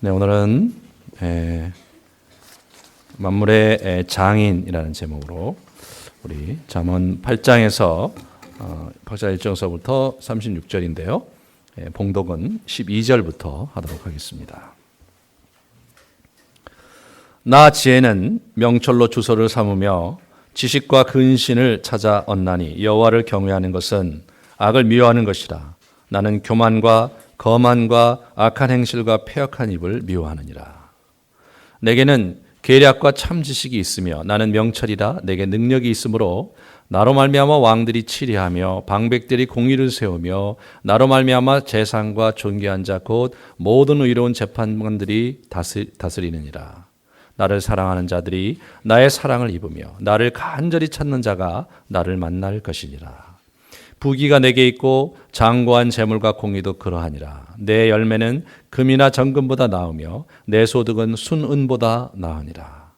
네, 오늘은 만물의 장인이라는 제목으로 우리 잠언 8장에서 8장 1절서부터 36절인데요. 봉독은 12절부터 하도록 하겠습니다. 나 지혜는 명철로 주소를 삼으며 지식과 근신을 찾아 얻나니 여호와를 경외하는 것은 악을 미워하는 것이라. 나는 교만과 거만과 악한 행실과 패역한 입을 미워하느니라. 내게는 계략과 참 지식이 있으며 나는 명철이라. 내게 능력이 있으므로 나로 말미암아 왕들이 치리하며 방백들이 공의를 세우며 나로 말미암아 재상과 존귀한 자 곧 모든 의로운 재판관들이 다스리느니라. 나를 사랑하는 자들이 나의 사랑을 입으며 나를 간절히 찾는 자가 나를 만날 것이니라. 부귀가 내게 있고 장고한 재물과 공의도 그러하니라. 내 열매는 금이나 정금보다 나으며 내 소득은 순은보다 나으니라.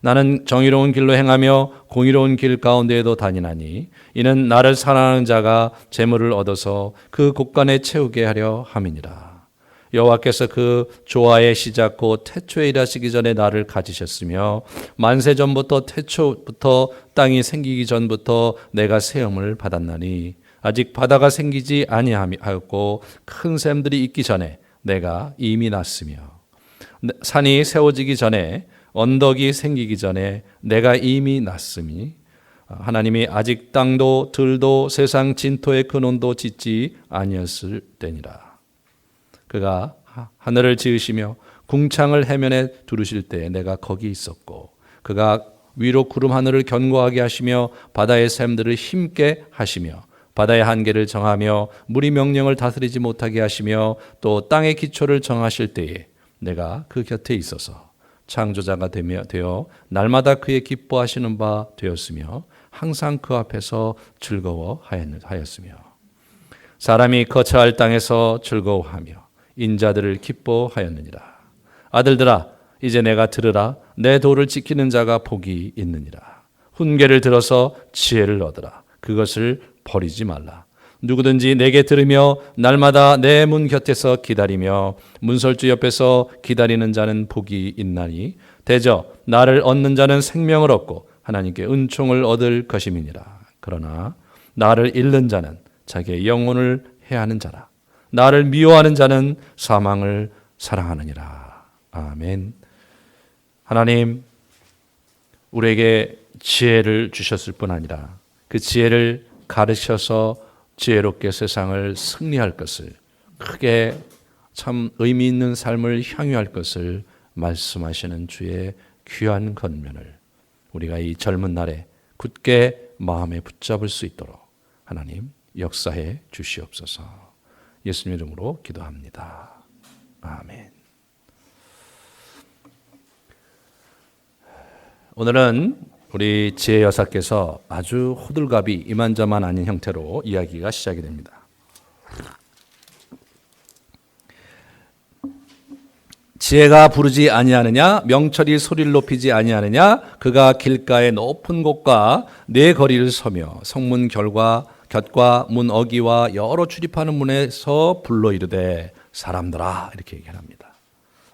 나는 정의로운 길로 행하며 공의로운 길 가운데에도 다니나니 이는 나를 사랑하는 자가 재물을 얻어서 그 곳간에 채우게 하려 함이니라. 여호와께서 그 조화의 시작 곧 태초에 일하시기 전에 나를 가지셨으며 만세 전부터 태초부터 땅이 생기기 전부터 내가 세움을 받았나니 아직 바다가 생기지 아니하였고 큰 샘들이 있기 전에 내가 이미 났으며 산이 세워지기 전에 언덕이 생기기 전에 내가 이미 났으니 하나님이 아직 땅도 들도 세상 진토의 근원도 짓지 아니었을 때니라. 그가 하늘을 지으시며 궁창을 해면에 두르실 때에 내가 거기 있었고 그가 위로 구름 하늘을 견고하게 하시며 바다의 샘들을 힘게 하시며 바다의 한계를 정하며 물이 명령을 다스리지 못하게 하시며 또 땅의 기초를 정하실 때에 내가 그 곁에 있어서 창조자가 되어 날마다 그의 기뻐하시는 바 되었으며 항상 그 앞에서 즐거워하였으며 사람이 거처할 땅에서 즐거워하며 인자들을 기뻐하였느니라. 아들들아 이제 내가 들으라. 내 도를 지키는 자가 복이 있느니라. 훈계를 들어서 지혜를 얻으라. 그것을 버리지 말라. 누구든지 내게 들으며 날마다 내 문 곁에서 기다리며 문설주 옆에서 기다리는 자는 복이 있나니 대저 나를 얻는 자는 생명을 얻고 하나님께 은총을 얻을 것임이니라. 그러나 나를 잃는 자는 자기의 영혼을 해하는 자라. 나를 미워하는 자는 사망을 사랑하느니라. 아멘. 하나님, 우리에게 지혜를 주셨을 뿐 아니라 그 지혜를 가르쳐서 지혜롭게 세상을 승리할 것을, 크게 참 의미 있는 삶을 향유할 것을 말씀하시는 주의 귀한 권면을 우리가 이 젊은 날에 굳게 마음에 붙잡을 수 있도록 하나님 역사해 주시옵소서. 예수님 이름으로 기도합니다. 아멘. 오늘은 우리 지혜 여사께서 아주 호들갑이 이만저만 아닌 형태로 이야기가 시작이 됩니다. 지혜가 부르지 아니하느냐, 명철이 소리를 높이지 아니하느냐, 그가 길가의 높은 곳과 네 거리를 서며 성문 곁과 문 어기와 여러 출입하는 문에서 불러 이르되 사람들아, 이렇게 얘기합니다.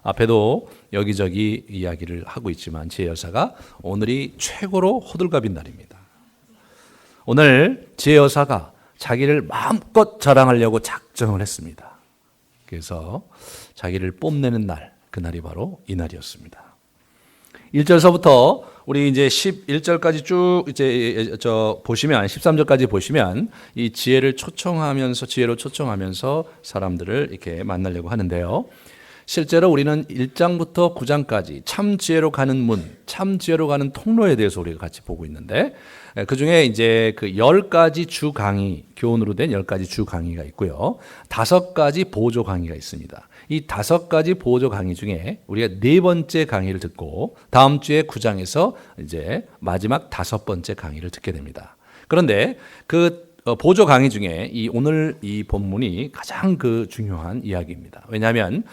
앞에도 여기저기 이야기를 하고 있지만 지혜 여사가 오늘이 최고로 호들갑인 날입니다. 오늘 지혜 여사가 자기를 마음껏 자랑하려고 작정을 했습니다. 그래서 자기를 뽐내는 날, 그날이 바로 이 날이었습니다. 1절서부터 우리 이제 11절까지 쭉 이제 보시면 13절까지 보시면 이 지혜로 초청하면서 사람들을 이렇게 만나려고 하는데요. 실제로 우리는 1장부터 9장까지 참 지혜로 가는 문, 참 지혜로 가는 통로에 대해서 우리가 같이 보고 있는데 그 중에 이제 그 10가지 주 강의, 교훈으로 된 10가지 주 강의가 있고요. 5가지 보조 강의가 있습니다. 이 5가지 보조 강의 중에 우리가 4번째 강의를 듣고 다음 주에 9장에서 이제 마지막 5번째 강의를 듣게 됩니다. 그런데 그 보조 강의 중에 오늘 이 본문이 가장 그 중요한 이야기입니다. 왜냐하면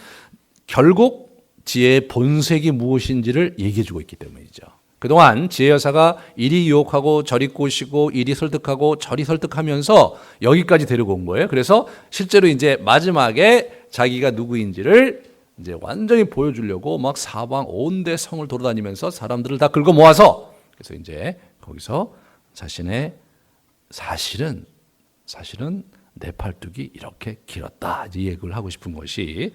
결국 지혜의 본색이 무엇인지를 얘기해주고 있기 때문이죠. 그동안 지혜 여사가 이리 유혹하고 저리 꼬시고 이리 설득하고 저리 설득하면서 여기까지 데리고 온 거예요. 그래서 실제로 이제 마지막에 자기가 누구인지를 이제 완전히 보여주려고 막 사방 온데 성을 돌아다니면서 사람들을 다 긁어 모아서 그래서 이제 거기서 자신의 사실은 내 팔뚝이 이렇게 길었다 이 얘기를 하고 싶은 것이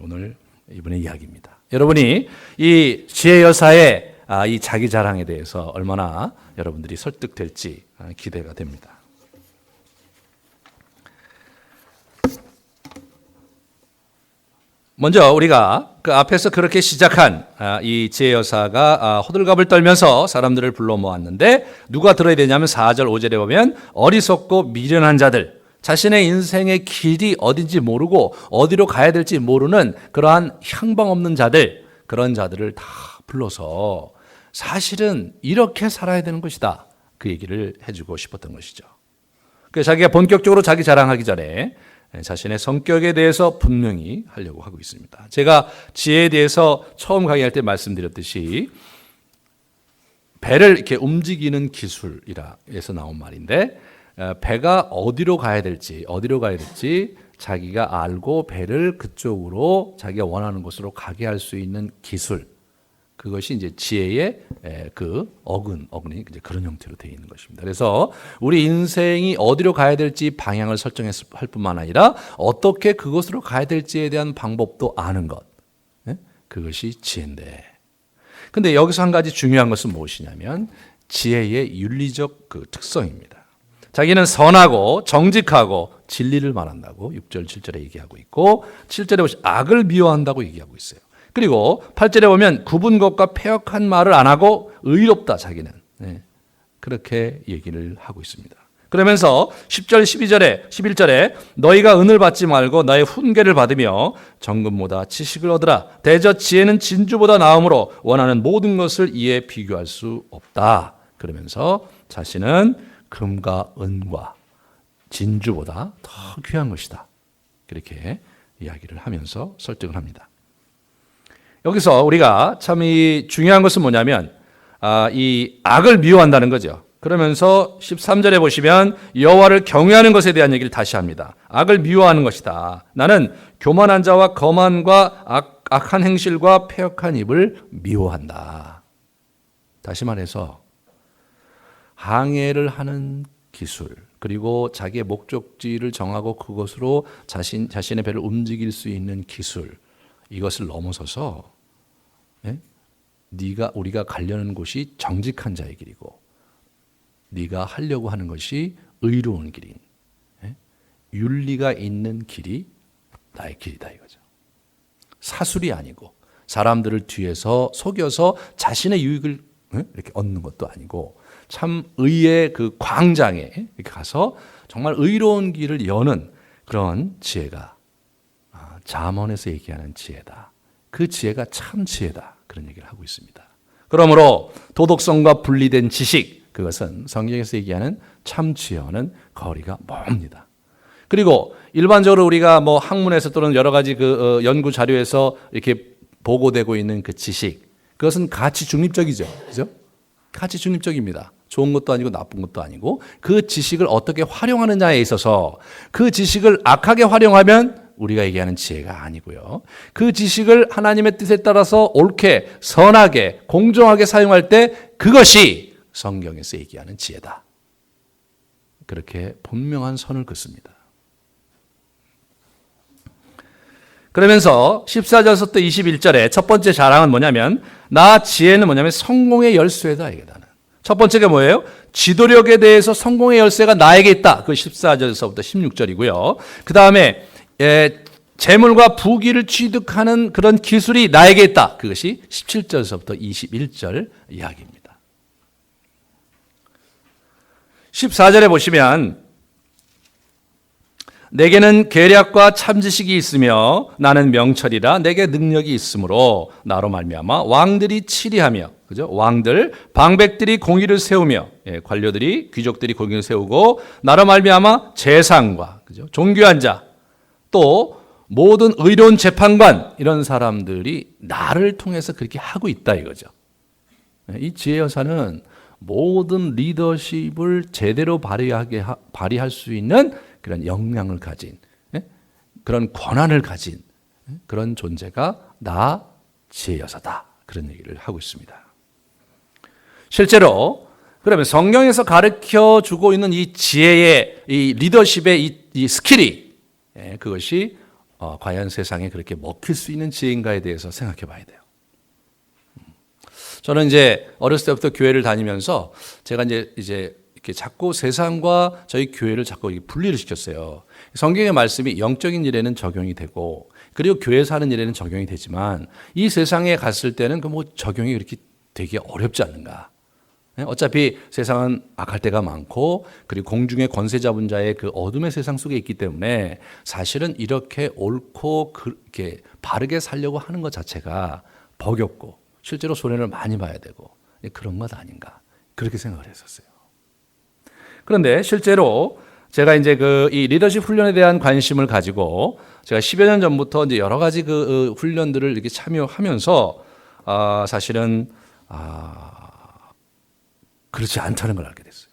오늘 이번의 이야기입니다. 여러분이 이 지혜 여사의 이 자기 자랑에 대해서 얼마나 여러분들이 설득될지 기대가 됩니다. 먼저 우리가 그 앞에서 그렇게 시작한 이 지혜 여사가 호들갑을 떨면서 사람들을 불러 모았는데 누가 들어야 되냐면 4절 5절에 보면 어리석고 미련한 자들, 자신의 인생의 길이 어딘지 모르고 어디로 가야 될지 모르는 그러한 향방 없는 자들, 그런 자들을 다 불러서 사실은 이렇게 살아야 되는 것이다 그 얘기를 해주고 싶었던 것이죠. 그래서 자기가 본격적으로 자기 자랑하기 전에 자신의 성격에 대해서 분명히 하려고 하고 있습니다. 제가 지혜에 대해서 처음 강의할 때 말씀드렸듯이 배를 이렇게 움직이는 기술이라 해서 나온 말인데 배가 어디로 가야 될지 자기가 알고 배를 그쪽으로 자기가 원하는 곳으로 가게 할 수 있는 기술, 그것이 이제 지혜의 그 어근이 이제 그런 형태로 되어 있는 것입니다. 그래서 우리 인생이 어디로 가야 될지 방향을 설정할 뿐만 아니라 어떻게 그곳으로 가야 될지에 대한 방법도 아는 것, 그것이 지혜인데. 근데 여기서 한 가지 중요한 것은 무엇이냐면 지혜의 윤리적 그 특성입니다. 자기는 선하고 정직하고 진리를 말한다고 6절 7절에 얘기하고 있고 7절에 보시면 악을 미워한다고 얘기하고 있어요. 그리고 8절에 보면 굽은 것과 패역한 말을 안 하고 의롭다 자기는. 그렇게 얘기를 하고 있습니다. 그러면서 10절 11절에 너희가 은을 받지 말고 나의 훈계를 받으며 정금보다 지식을 얻으라. 대저 지혜는 진주보다 나음으로 원하는 모든 것을 이에 비교할 수 없다. 그러면서 자신은 금과 은과 진주보다 더 귀한 것이다. 그렇게 이야기를 하면서 설득을 합니다. 여기서 우리가 참 이 중요한 것은 뭐냐면 이 악을 미워한다는 거죠. 그러면서 13절에 보시면 여호와를 경외하는 것에 대한 얘기를 다시 합니다. 악을 미워하는 것이다. 나는 교만한 자와 거만과 악한 행실과 패역한 입을 미워한다. 다시 말해서 항해를 하는 기술, 그리고 자기의 목적지를 정하고 그것으로 자신의 배를 움직일 수 있는 기술, 이것을 넘어서서 우리가 가려는 곳이 정직한 자의 길이고 네가 하려고 하는 것이 의로운 길인 윤리가 있는 길이 나의 길이다 이거죠. 사술이 아니고 사람들을 뒤에서 속여서 자신의 유익을 이렇게 얻는 것도 아니고 참 의의 그 광장에 이렇게 가서 정말 의로운 길을 여는 그런 지혜가 잠언에서 얘기하는 지혜다. 그 지혜가 참 지혜다. 그런 얘기를 하고 있습니다. 그러므로 도덕성과 분리된 지식, 그것은 성경에서 얘기하는 참 지혜와는 거리가 멉니다. 그리고 일반적으로 우리가 뭐 학문에서 또는 여러 가지 그 연구 자료에서 이렇게 보고되고 있는 그 지식, 그것은 가치 중립적이죠. 그죠? 가치 중립적입니다. 좋은 것도 아니고 나쁜 것도 아니고 그 지식을 어떻게 활용하느냐에 있어서 그 지식을 악하게 활용하면 우리가 얘기하는 지혜가 아니고요. 그 지식을 하나님의 뜻에 따라서 옳게, 선하게, 공정하게 사용할 때 그것이 성경에서 얘기하는 지혜다. 그렇게 분명한 선을 긋습니다. 그러면서 14절부터 21절에 첫 번째 자랑은 뭐냐면 나 지혜는 뭐냐면 성공의 열쇠다. 이게 나는. 첫 번째가 뭐예요? 지도력에 대해서 성공의 열쇠가 나에게 있다. 그 14절에서부터 16절이고요. 그 다음에 재물과 부귀를 취득하는 그런 기술이 나에게 있다. 그것이 17절에서부터 21절 이야기입니다. 14절에 보시면 내게는 계략과 참지식이 있으며 나는 명철이라 내게 능력이 있으므로 나로 말미암아 왕들이 치리하며, 그죠? 왕들, 방백들이 공의를 세우며, 관료들이, 귀족들이 공의를 세우고 나로 말미암아 재상과, 그죠? 존귀한 자, 또 모든 의로운 재판관, 이런 사람들이 나를 통해서 그렇게 하고 있다 이거죠. 이 지혜 여사는 모든 리더십을 제대로 발휘할 수 있는 그런 역량을 가진, 그런 권한을 가진 그런 존재가 나 지혜여서다. 그런 얘기를 하고 있습니다. 실제로 그러면 성경에서 가르쳐 주고 있는 이 지혜의 이 리더십의 이 스킬이 그것이 과연 세상에 그렇게 먹힐 수 있는 지혜인가에 대해서 생각해 봐야 돼요. 저는 이제 어렸을 때부터 교회를 다니면서 제가 이제 이렇게 자꾸 세상과 저희 교회를 자꾸 분리를 시켰어요. 성경의 말씀이 영적인 일에는 적용이 되고 그리고 교회에서 하는 일에는 적용이 되지만 이 세상에 갔을 때는 그 뭐 적용이 그렇게 되게 어렵지 않는가. 어차피 세상은 악할 때가 많고 그리고 공중의 권세 잡은 자의 그 어둠의 세상 속에 있기 때문에 사실은 이렇게 옳고 그렇게 바르게 살려고 하는 것 자체가 버겁고 실제로 손해를 많이 봐야 되고 그런 것 아닌가 그렇게 생각을 했었어요. 그런데 실제로 제가 이제 이 리더십 훈련에 대한 관심을 가지고 제가 10여 년 전부터 이제 여러 가지 그 훈련들을 이렇게 참여하면서 사실은 그렇지 않다는 걸 알게 됐어요.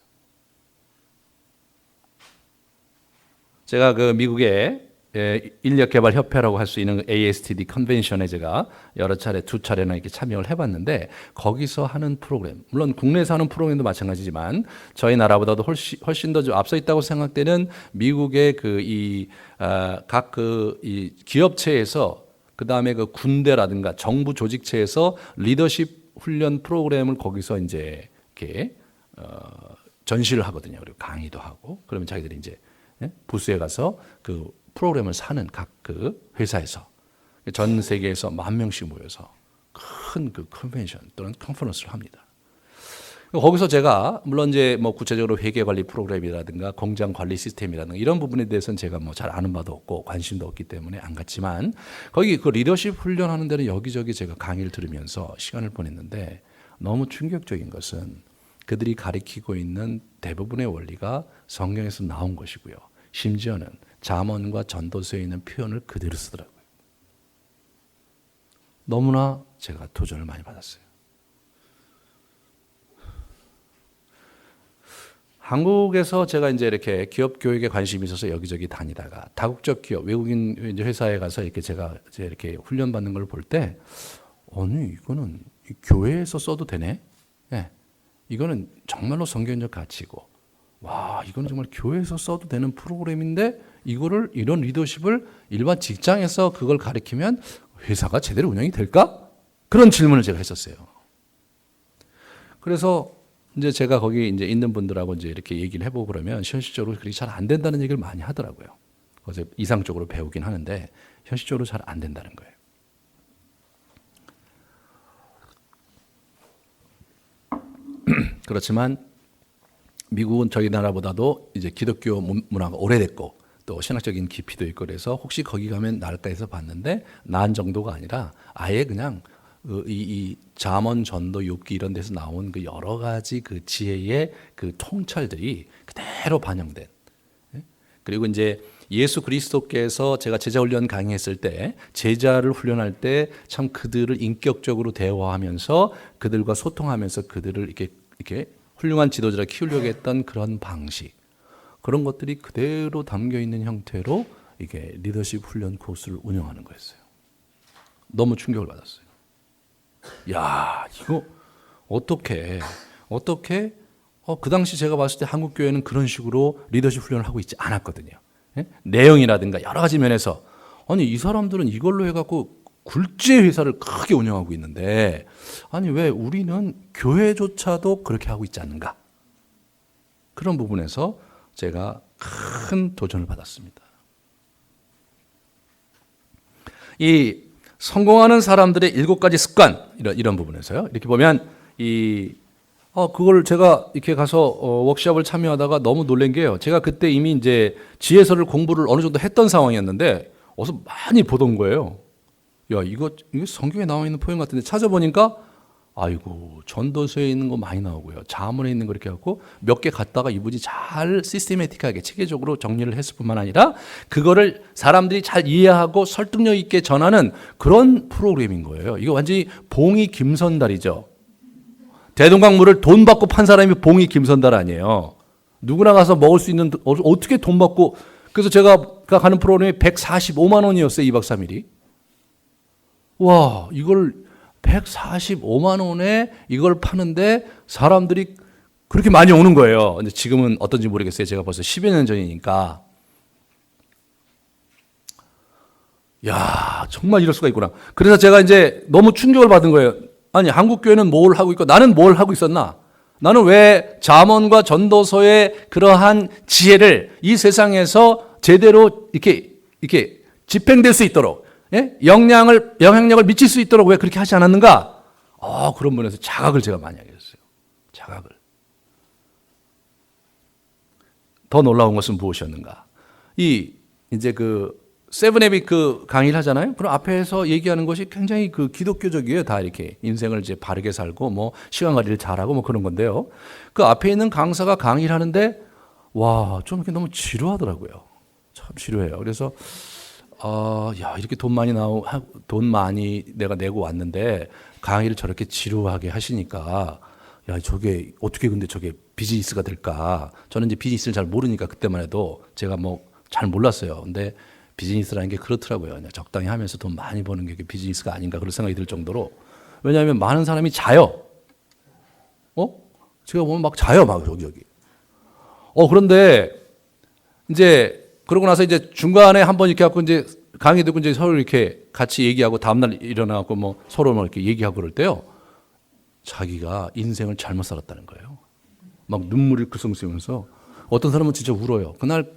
제가 그 미국의 인력개발협회라고 할 수 있는 ASTD 컨벤션에 제가 여러 차례, 두 차례나 이렇게 참여를 해봤는데 거기서 하는 프로그램, 물론 국내에서 하는 프로그램도 마찬가지지만 저희 나라보다도 훨씬 더 앞서 있다고 생각되는 미국의 각 이 기업체에서 그 다음에 그 군대라든가 정부 조직체에서 리더십 훈련 프로그램을 거기서 이제 이렇게 전시를 하거든요. 그리고 강의도 하고 그러면 자기들이 이제 부스에 가서 그 프로그램을 사는 각 그 회사에서 전 세계에서 10,000명씩 모여서 큰 그 컨벤션 또는 컨퍼런스를 합니다. 거기서 제가 물론 이제 뭐 구체적으로 회계 관리 프로그램이라든가 공장 관리 시스템이라든가 이런 부분에 대해서는 제가 뭐 잘 아는 바도 없고 관심도 없기 때문에 안 갔지만 거기 그 리더십 훈련하는 데는 여기저기 제가 강의를 들으면서 시간을 보냈는데 너무 충격적인 것은 그들이 가리키고 있는 대부분의 원리가 성경에서 나온 것이고요. 심지어는 잠언과 전도서에 있는 표현을 그대로 쓰더라고요. 너무나 제가 도전을 많이 받았어요. 한국에서 제가 이제 이렇게 기업 교육에 관심이 있어서 여기저기 다니다가 다국적 기업, 외국인 회사에 가서 이렇게 제가 이제 이렇게 훈련 받는 걸 볼 때, 아니 이거는 교회에서 써도 되네. 네. 이거는 정말로 성경적 가치고, 와 이거는 정말 교회에서 써도 되는 프로그램인데 이런 리더십을 일반 직장에서 그걸 가르치면 회사가 제대로 운영이 될까? 그런 질문을 제가 했었어요. 그래서 이제 제가 거기 이제 있는 분들하고 이제 이렇게 얘기를 해보고 그러면 현실적으로 그렇게 잘 안 된다는 얘기를 많이 하더라고요. 그래서 이상적으로 배우긴 하는데 현실적으로 잘 안 된다는 거예요. 그렇지만 미국은 저희 나라보다도 이제 기독교 문화가 오래됐고 또 신학적인 깊이도 있고 그래서 혹시 거기 가면 나을까 해서 봤는데 난 정도가 아니라 아예 그냥 이 잠언, 전도, 욥기 이런 데서 나온 그 여러 가지 그 지혜의 그 통찰들이 그대로 반영된. 그리고 이제 예수 그리스도께서 제가 제자 훈련 강의했을 때 제자를 훈련할 때 참 그들을 인격적으로 대화하면서 그들과 소통하면서 그들을 이렇게 훌륭한 지도자를 키우려고 했던 그런 방식, 그런 것들이 그대로 담겨 있는 형태로 이게 리더십 훈련 코스를 운영하는 거였어요. 너무 충격을 받았어요. 야, 이거 어떻게 그 당시 제가 봤을 때 한국 교회는 그런 식으로 리더십 훈련을 하고 있지 않았거든요. 예? 내용이라든가 여러 가지 면에서 아니 이 사람들은 이걸로 해갖고 굴지의 회사를 크게 운영하고 있는데 아니 왜 우리는 교회조차도 그렇게 하고 있지 않는가? 그런 부분에서 제가 큰 도전을 받았습니다. 이 성공하는 사람들의 7가지 습관 이런 부분에서요. 이렇게 보면 그걸 제가 이렇게 가서 워크숍을 참여하다가 너무 놀란 게요. 제가 그때 이미 이제 지혜서를 공부를 어느 정도 했던 상황이었는데 어서 많이 보던 거예요. 야, 이거 성경에 나와 있는 표현 같은데 찾아보니까 아이고 전도서에 있는 거 많이 나오고요. 잠언에 있는 거 이렇게 갖고 몇 개 갖다가 이분이 잘 시스테매틱하게 체계적으로 정리를 했을 뿐만 아니라 그거를 사람들이 잘 이해하고 설득력 있게 전하는 그런 프로그램인 거예요. 이거 완전히 봉이 김선달이죠. 대동강물을 돈 받고 판 사람이 봉이 김선달 아니에요. 누구나 가서 먹을 수 있는 어떻게 돈 받고 그래서 제가 가는 프로그램이 145만 원이었어요. 2박 3일이. 와, 이걸 145만 원에 이걸 파는데 사람들이 그렇게 많이 오는 거예요. 근데 지금은 어떤지 모르겠어요. 제가 벌써 10여 년 전이니까. 야, 정말 이럴 수가 있구나. 그래서 제가 이제 너무 충격을 받은 거예요. 아니, 한국 교회는 뭘 하고 있고 나는 뭘 하고 있었나? 나는 왜 잠언과 전도서의 그러한 지혜를 이 세상에서 제대로 이렇게 집행될 수 있도록, 예? 영향력을 미칠 수 있도록 왜 그렇게 하지 않았는가? 그런 면에서 자각을 제가 많이 하게 됐어요. 자각을. 더 놀라운 것은 무엇이었는가? 이제 세븐앱이 강의를 하잖아요. 그럼 앞에서 얘기하는 것이 굉장히 기독교적이에요. 다 이렇게 인생을 이제 바르게 살고 뭐 시간 관리를 잘하고 뭐 그런 건데요. 그 앞에 있는 강사가 강의를 하는데 와, 좀 이렇게 너무 지루하더라고요. 참 지루해요. 그래서 야, 이렇게 돈 많이 내가 내고 왔는데 강의를 저렇게 지루하게 하시니까 야, 저게 어떻게 근데 저게 비즈니스가 될까? 저는 이제 비즈니스를 잘 모르니까 그때만 해도 제가 뭐 잘 몰랐어요. 근데 비즈니스라는 게 그렇더라고요. 그냥 적당히 하면서 돈 많이 버는 게 비즈니스가 아닌가 그런 생각이 들 정도로. 왜냐하면 많은 사람이 자요. 제가 보면 막 자요, 막 여기. 그런데 이제 그러고 나서 이제 중간에 한번 이렇게 갖고 이제 강의 듣고 이제 서로 이렇게 같이 얘기하고 다음날 일어나갖고 뭐 서로 뭐 이렇게 얘기하고 그럴 때요. 자기가 인생을 잘못 살았다는 거예요. 막 눈물을 글썽이면서 어떤 사람은 진짜 울어요. 그날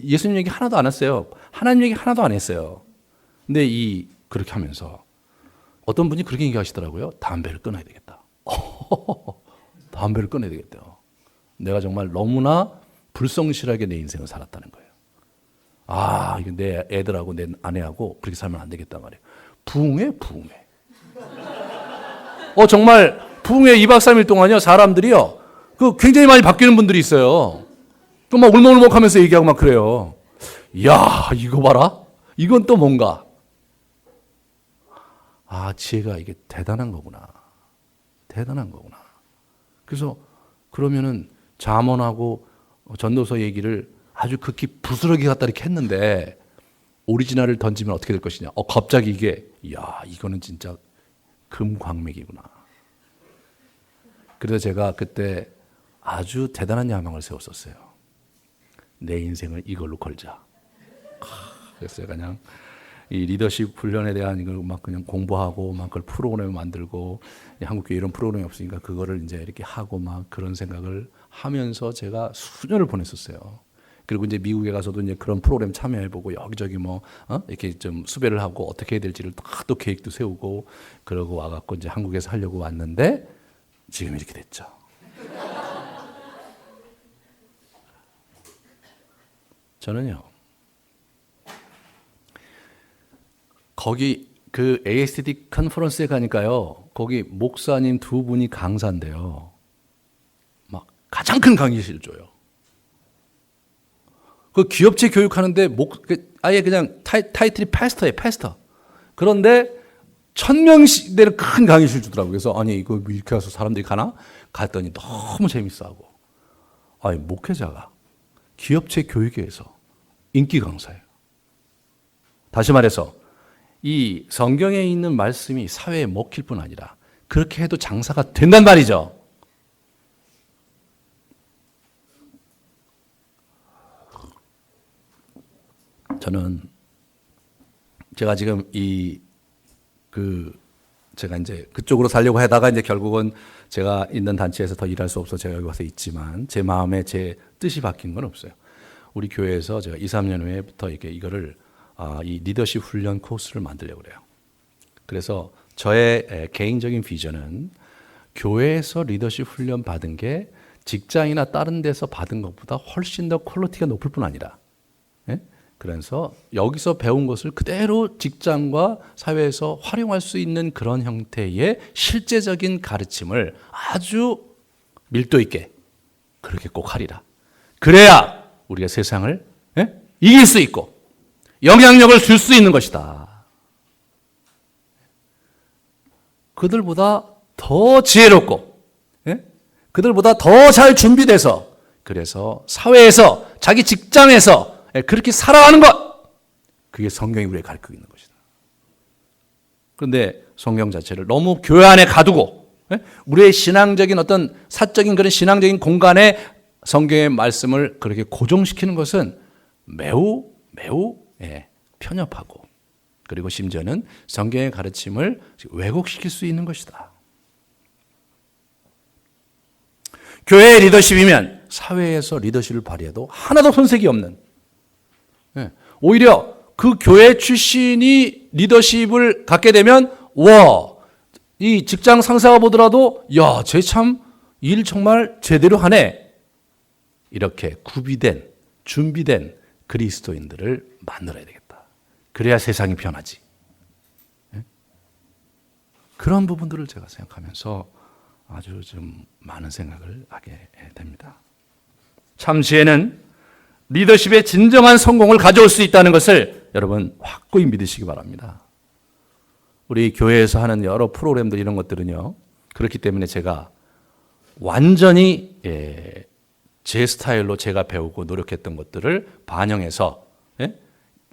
예수님 얘기 하나도 안 했어요. 하나님 얘기 하나도 안 했어요. 근데 그렇게 하면서 어떤 분이 그렇게 얘기하시더라고요. 담배를 끊어야 되겠다. 담배를 끊어야 되겠대요. 내가 정말 너무나 불성실하게 내 인생을 살았다는 거예요. 이거 내 애들하고 내 아내하고 그렇게 살면 안 되겠단 말이에요. 부흥회. 정말 부흥회 2박 3일 동안요. 사람들이요. 굉장히 많이 바뀌는 분들이 있어요. 막 울먹울먹 하면서 얘기하고 막 그래요. 이야, 이거 봐라. 이건 또 뭔가. 지혜가 이게 대단한 거구나. 그래서 그러면은 잠언하고 전도서 얘기를 아주 극히 부스러기 갖다 이렇게 했는데 오리지널을 던지면 어떻게 될 것이냐. 갑자기 이거는 진짜 금광맥이구나. 그래서 제가 그때 아주 대단한 야망을 세웠었어요. 내 인생을 이걸로 걸자. 그래서 제가 그냥 이 리더십 훈련에 대한 이걸 막 그냥 공부하고 막 그걸 프로그램을 만들고 한국교회 이런 프로그램이 없으니까 그거를 이제 이렇게 하고 막 그런 생각을 하면서 제가 수년을 보냈었어요. 그리고 이제 미국에 가서도 이제 그런 프로그램 참여해보고 여기저기 이렇게 좀 수배를 하고 어떻게 해야 될지를 또 계획도 세우고 그러고 와갖고 이제 한국에서 하려고 왔는데 지금 이렇게 됐죠. 저는요, 거기 ASTD 컨퍼런스에 가니까요, 거기 목사님 2분이 강사인데요, 막 가장 큰 강의실 줘요. 기업체 교육하는데 아예 그냥 타이틀이 패스터예요. 그런데 1000명 되는 큰 강의실 주더라고요. 그래서 이거 이렇게 와서 사람들이 가나? 갔더니 너무 재밌어하고. 목회자가 기업체 교육에서 인기 강사예요. 다시 말해서 이 성경에 있는 말씀이 사회에 먹힐 뿐 아니라 그렇게 해도 장사가 된단 말이죠. 저는 제가 지금 제가 이제 그쪽으로 살려고 하다가 이제 결국은 제가 있는 단체에서 더 일할 수 없어 제가 여기 와서 있지만 제 마음에 제 뜻이 바뀐 건 없어요. 우리 교회에서 제가 2, 3년 후에부터 이거를 이 리더십 훈련 코스를 만들려고 그래요. 그래서 저의 개인적인 비전은 교회에서 리더십 훈련 받은 게 직장이나 다른 데서 받은 것보다 훨씬 더 퀄리티가 높을 뿐 아니라, 그래서 여기서 배운 것을 그대로 직장과 사회에서 활용할 수 있는 그런 형태의 실제적인 가르침을 아주 밀도 있게 그렇게 꼭 하리라. 그래야 우리가 세상을 이길 수 있고 영향력을 줄 수 있는 것이다. 그들보다 더 지혜롭고 그들보다 더 잘 준비돼서 그래서 사회에서 자기 직장에서 그렇게 살아가는 것, 그게 성경이 우리에게 가르치고 있는 것이다. 그런데 성경 자체를 너무 교회 안에 가두고 우리의 신앙적인 어떤 사적인 그런 신앙적인 공간에 성경의 말씀을 그렇게 고정시키는 것은 매우 편협하고, 그리고 심지어는 성경의 가르침을 왜곡시킬 수 있는 것이다. 교회의 리더십이면 사회에서 리더십을 발휘해도 하나도 손색이 없는, 오히려 그 교회 출신이 리더십을 갖게 되면 이 직장 상사가 보더라도 야, 쟤 참 일 정말 제대로 하네. 이렇게 구비된, 준비된 그리스도인들을 만들어야 되겠다. 그래야 세상이 변하지. 그런 부분들을 제가 생각하면서 아주 좀 많은 생각을 하게 됩니다. 참 지혜는 리더십의 진정한 성공을 가져올 수 있다는 것을 여러분 확고히 믿으시기 바랍니다. 우리 교회에서 하는 여러 프로그램들 이런 것들은요, 그렇기 때문에 제가 완전히 제 스타일로 제가 배우고 노력했던 것들을 반영해서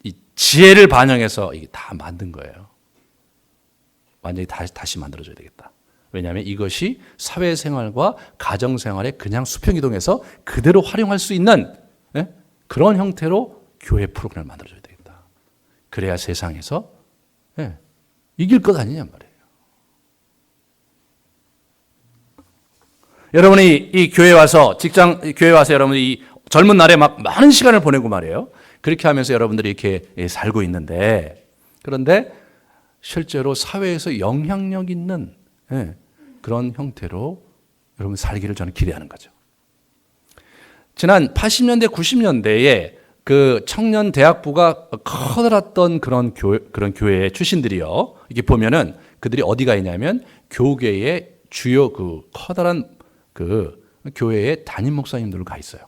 이 지혜를 반영해서 이게 다 만든 거예요. 완전히 다시 만들어줘야 되겠다. 왜냐하면 이것이 사회생활과 가정생활에 그냥 수평이동해서 그대로 활용할 수 있는 그런 형태로 교회 프로그램을 만들어줘야 되겠다. 그래야 세상에서 이길 것 아니냐 말이에요. 여러분이 이 교회 와서 교회 와서 여러분이 이 젊은 날에 막 많은 시간을 보내고 말이에요. 그렇게 하면서 여러분들이 이렇게 살고 있는데, 그런데 실제로 사회에서 영향력 있는 그런 형태로 여러분 살기를 저는 기대하는 거죠. 지난 80년대, 90년대에 그 청년 대학부가 커다랐던 그런 교회 출신들이요. 이렇게 보면은 그들이 어디가 있냐면 교계의 주요 그 커다란 그 교회의 담임 목사님들로 가 있어요.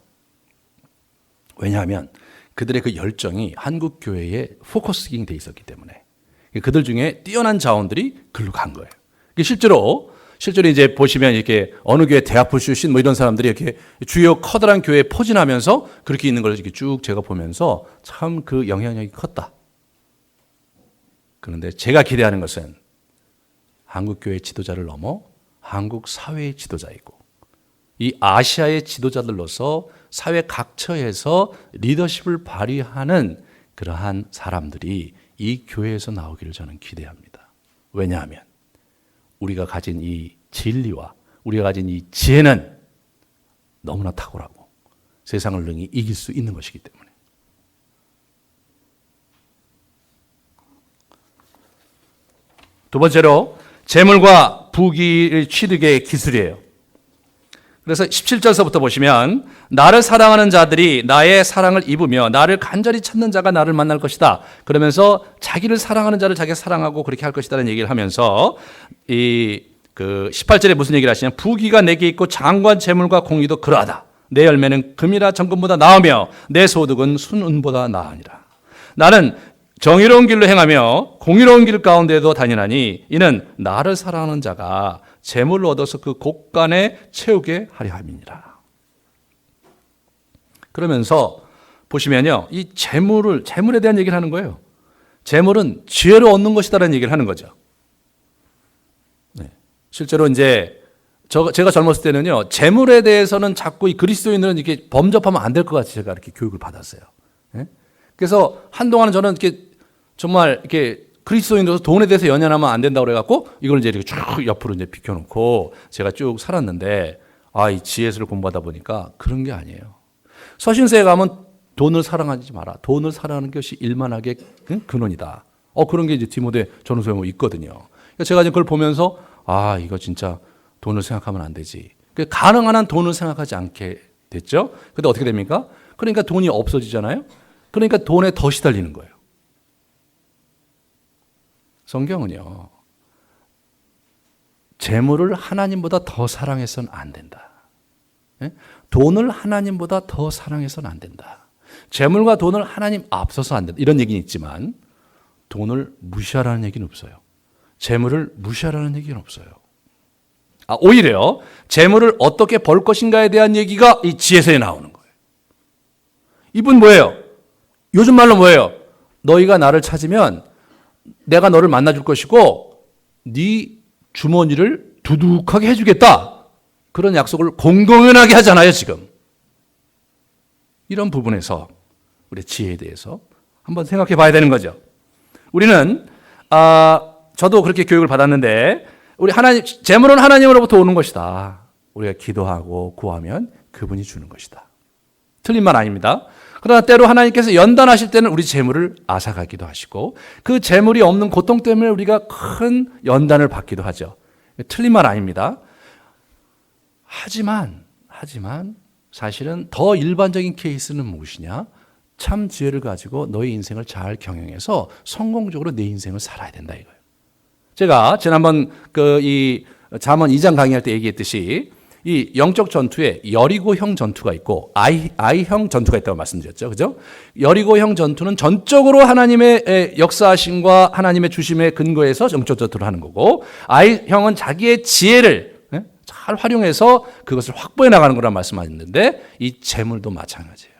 왜냐하면 그들의 그 열정이 한국 교회에 포커싱 돼 있었기 때문에 그들 중에 뛰어난 자원들이 글로 간 거예요. 실제로 이제 보시면 이렇게 어느 교회 대학부 출신 뭐 이런 사람들이 이렇게 주요 커다란 교회에 포진하면서 그렇게 있는 걸 이렇게 쭉 제가 보면서 참 그 영향력이 컸다. 그런데 제가 기대하는 것은 한국 교회 지도자를 넘어 한국 사회의 지도자이고, 이 아시아의 지도자들로서 사회 각처에서 리더십을 발휘하는 그러한 사람들이 이 교회에서 나오기를 저는 기대합니다. 왜냐하면 우리가 가진 이 진리와 우리가 가진 이 지혜는 너무나 탁월하고 세상을 능히 이길 수 있는 것이기 때문에. 두 번째로 재물과 부귀의 취득의 기술이에요. 그래서 17절서부터 보시면 나를 사랑하는 자들이 나의 사랑을 입으며 나를 간절히 찾는 자가 나를 만날 것이다. 그러면서 자기를 사랑하는 자를 자기가 사랑하고 그렇게 할 것이다라는 얘기를 하면서 이 그 18절에 무슨 얘기를 하시냐면 부귀가 내게 있고 장관 재물과 공의도 그러하다. 내 열매는 금이라 정금보다 나으며 내 소득은 순은보다 나으니라. 나는 정의로운 길로 행하며 공의로운 길 가운데도 다니나니 이는 나를 사랑하는 자가 재물을 얻어서 그 곳간에 채우게 하려 함이니라. 그러면서 보시면요, 이 재물에 대한 얘기를 하는 거예요. 재물은 지혜로 얻는 것이다라는 얘기를 하는 거죠. 네. 실제로 이제 제가 젊었을 때는요, 재물에 대해서는 자꾸 이 그리스도인들은 이렇게 범접하면 안 될 것 같이 제가 이렇게 교육을 받았어요. 네? 그래서 한동안은 저는 이렇게 정말 이렇게 그리스도인으로서 돈에 대해서 연연하면 안 된다고 그래갖고 이걸 이제 이렇게 쭉 옆으로 이제 비켜놓고 제가 쭉 살았는데, 이 지혜서를 공부하다 보니까 그런 게 아니에요. 서신서에 가면 돈을 사랑하지 마라. 돈을 사랑하는 것이 일만하게 근원이다. 그런 게 이제 디모데 전후서에 뭐 있거든요. 그러니까 제가 이제 그걸 보면서 이거 진짜 돈을 생각하면 안 되지. 가능한 한 돈을 생각하지 않게 됐죠. 근데 어떻게 됩니까? 그러니까 돈이 없어지잖아요. 그러니까 돈에 더 시달리는 거예요. 성경은요, 재물을 하나님보다 더 사랑해서는 안 된다. 돈을 하나님보다 더 사랑해서는 안 된다. 재물과 돈을 하나님 앞서서 안 된다. 이런 얘기는 있지만 돈을 무시하라는 얘기는 없어요. 재물을 무시하라는 얘기는 없어요. 오히려 재물을 어떻게 벌 것인가에 대한 얘기가 이 지혜서에 나오는 거예요. 이분 뭐예요? 요즘 말로 뭐예요? 너희가 나를 찾으면 내가 너를 만나줄 것이고 네 주머니를 두둑하게 해주겠다. 그런 약속을 공공연하게 하잖아요, 지금. 이런 부분에서 우리의 지혜에 대해서 한번 생각해 봐야 되는 거죠. 우리는 저도 그렇게 교육을 받았는데 우리 하나님, 재물은 하나님으로부터 오는 것이다. 우리가 기도하고 구하면 그분이 주는 것이다. 틀린 말 아닙니다. 그러나 때로 하나님께서 연단하실 때는 우리 재물을 앗아가기도 하시고 그 재물이 없는 고통 때문에 우리가 큰 연단을 받기도 하죠. 틀린 말 아닙니다. 하지만 사실은 더 일반적인 케이스는 무엇이냐? 참 지혜를 가지고 너의 인생을 잘 경영해서 성공적으로 내 인생을 살아야 된다 이거예요. 제가 지난번 이 잠언 2장 강의할 때 얘기했듯이 이 영적 전투에 여리고형 전투가 있고 아이형 전투가 있다고 말씀드렸죠. 그죠? 여리고형 전투는 전적으로 하나님의 역사하심과 하나님의 주심에 근거해서 영적 전투를 하는 거고 아이형은 자기의 지혜를 잘 활용해서 그것을 확보해 나가는 거란 말씀하셨는데 이 재물도 마찬가지예요.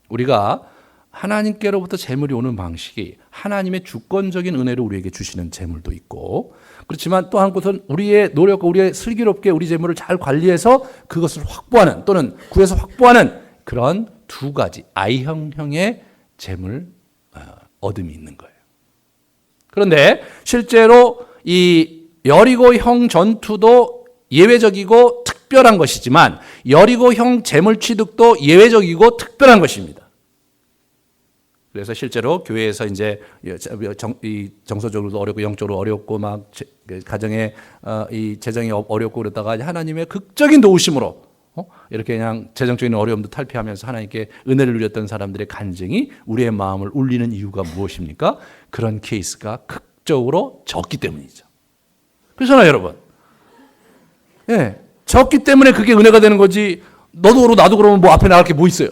우리가 하나님께로부터 재물이 오는 방식이 하나님의 주권적인 은혜로 우리에게 주시는 재물도 있고 그렇지만 또 한 곳은 우리의 노력과 우리의 슬기롭게 우리 재물을 잘 관리해서 그것을 확보하는 또는 구해서 확보하는 그런 두 가지 I형의 재물 얻음이 있는 거예요. 그런데 실제로 이 여리고형 전투도 예외적이고 특별한 것이지만 여리고형 재물 취득도 예외적이고 특별한 것입니다. 그래서 실제로 교회에서 이제 정서적으로도 어렵고 영적으로 어렵고 막 가정에 이 재정이 어렵고 그러다가 하나님의 극적인 도우심으로 이렇게 그냥 재정적인 어려움도 탈피하면서 하나님께 은혜를 누렸던 사람들의 간증이 우리의 마음을 울리는 이유가 무엇입니까? 그런 케이스가 극적으로 적기 때문이죠. 그렇잖아요, 여러분. 예, 적기 때문에 그게 은혜가 되는 거지. 너도 그러고 나도 그러면 뭐 앞에 나갈 게 뭐 있어요?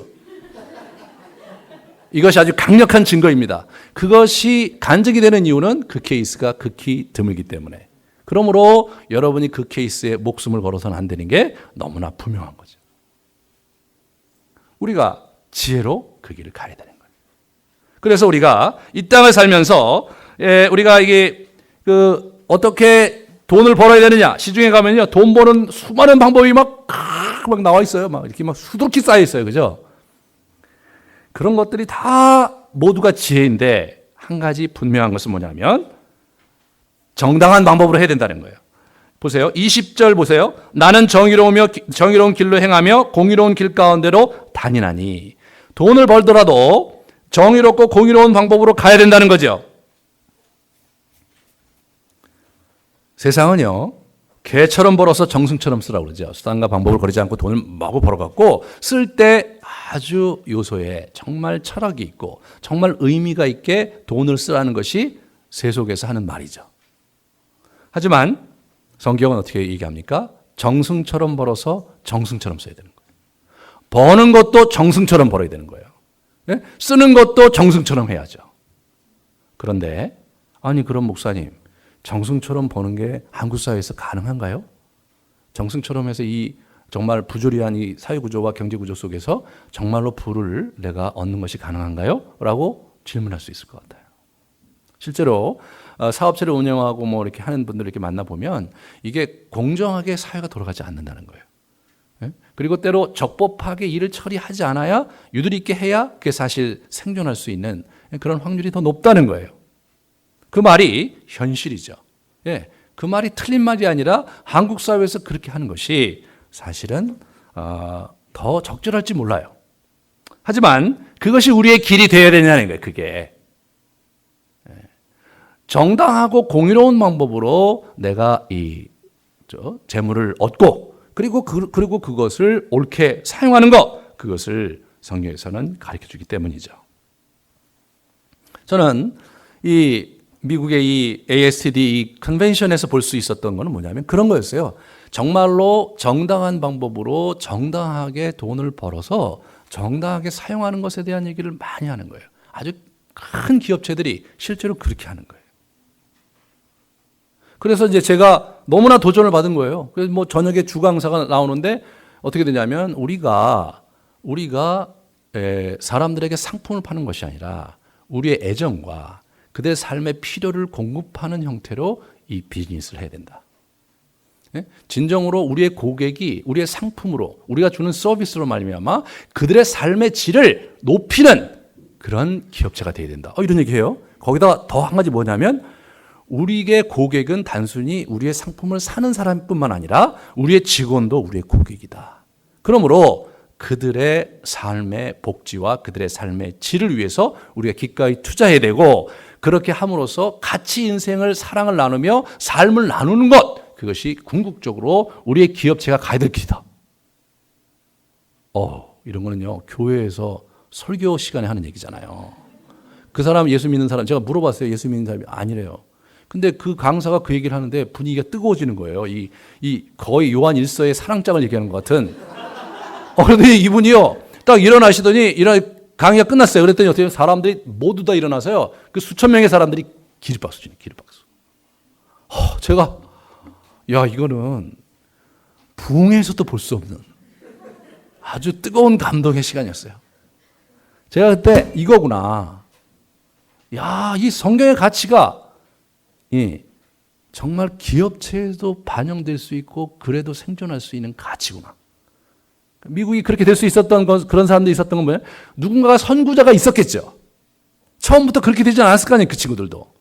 이것이 아주 강력한 증거입니다. 그것이 간증이 되는 이유는 그 케이스가 극히 드물기 때문에. 그러므로 여러분이 그 케이스에 목숨을 걸어서는 안 되는 게 너무나 분명한 거죠. 우리가 지혜로 그 길을 가야 되는 거예요. 그래서 우리가 이 땅을 살면서 우리가 이게 어떻게 돈을 벌어야 되느냐 시중에 가면요 돈 버는 수많은 방법이 막 나와 있어요. 막 이렇게 막 수두룩히 쌓여 있어요, 그죠? 그런 것들이 다 모두가 지혜인데 한 가지 분명한 것은 뭐냐면 정당한 방법으로 해야 된다는 거예요. 보세요. 20절 보세요. 나는 정의로운 길로 행하며 공의로운 길 가운데로 다니나니. 돈을 벌더라도 정의롭고 공의로운 방법으로 가야 된다는 거죠. 세상은요. 개처럼 벌어서 정승처럼 쓰라고 그러죠. 수단과 방법을 거르지 않고 돈을 마구 벌어갖고 쓸 때 아주 요소에 정말 철학이 있고 정말 의미가 있게 돈을 쓰라는 것이 세속에서 하는 말이죠. 하지만 성경은 어떻게 얘기합니까? 정승처럼 벌어서 정승처럼 써야 되는 거예요. 버는 것도 정승처럼 벌어야 되는 거예요. 네? 쓰는 것도 정승처럼 해야죠. 그런데 아니 그럼 목사님 정승처럼 버는 게 한국 사회에서 가능한가요? 정승처럼 해서 이 정말 부조리한 이 사회구조와 경제구조 속에서 정말로 부를 내가 얻는 것이 가능한가요? 라고 질문할 수 있을 것 같아요. 실제로 사업체를 운영하고 뭐 이렇게 하는 분들 이렇게 만나보면 이게 공정하게 사회가 돌아가지 않는다는 거예요. 그리고 때로 적법하게 일을 처리하지 않아야 유도리 있게 해야 그게 사실 생존할 수 있는 그런 확률이 더 높다는 거예요. 그 말이 현실이죠. 예, 그 말이 틀린 말이 아니라 한국 사회에서 그렇게 하는 것이 사실은 더 적절할지 몰라요. 하지만 그것이 우리의 길이 되어야 되냐는 거예요. 그게 정당하고 공의로운 방법으로 내가 이 재물을 얻고 그리고 그것을 옳게 사용하는 것 그것을 성경에서는 가르쳐주기 때문이죠. 저는 이 미국의 이 ASTD 컨벤션에서 볼 수 있었던 것은 뭐냐면 그런 거였어요. 정말로 정당한 방법으로 정당하게 돈을 벌어서 정당하게 사용하는 것에 대한 얘기를 많이 하는 거예요. 아주 큰 기업체들이 실제로 그렇게 하는 거예요. 그래서 이제 제가 너무나 도전을 받은 거예요. 그래서 뭐 저녁에 주 강사가 나오는데 어떻게 되냐면 우리가 사람들에게 상품을 파는 것이 아니라 우리의 애정과 그들의 삶의 필요를 공급하는 형태로 이 비즈니스를 해야 된다. 예? 진정으로 우리의 고객이 우리의 상품으로 우리가 주는 서비스로 말미암아 그들의 삶의 질을 높이는 그런 기업체가 되어야 된다. 이런 얘기해요. 거기다 더 한 가지 뭐냐면 우리의 고객은 단순히 우리의 상품을 사는 사람뿐만 아니라 우리의 직원도 우리의 고객이다. 그러므로 그들의 삶의 복지와 그들의 삶의 질을 위해서 우리가 기꺼이 투자해야 되고 그렇게 함으로써 같이 인생을 사랑을 나누며 삶을 나누는 것 그것이 궁극적으로 우리의 기업체가 가야 될 길이다. 이런 거는요 교회에서 설교 시간에 하는 얘기잖아요. 그 사람 예수 믿는 사람 제가 물어봤어요. 예수 믿는 사람이 아니래요. 근데 그 강사가 그 얘기를 하는데 분위기가 뜨거워지는 거예요. 이 거의 요한 1서의 사랑장을 얘기하는 것 같은. 그런데 이분이요 딱 일어나시더니 강의가 끝났어요. 그랬더니 어떻게 사람들이 모두 다 일어나서요. 그 수천 명의 사람들이 기립박수 치는 기립박수. 제가 이거는 부흥에서도 볼 수 없는 아주 뜨거운 감동의 시간이었어요. 제가 그때 이거구나. 이 성경의 가치가 정말 기업체에도 반영될 수 있고 그래도 생존할 수 있는 가치구나. 미국이 그렇게 될 수 있었던 그런 사람들이 있었던 건 뭐냐? 누군가가 선구자가 있었겠죠. 처음부터 그렇게 되지 않았을 거 아니에요. 그 친구들도.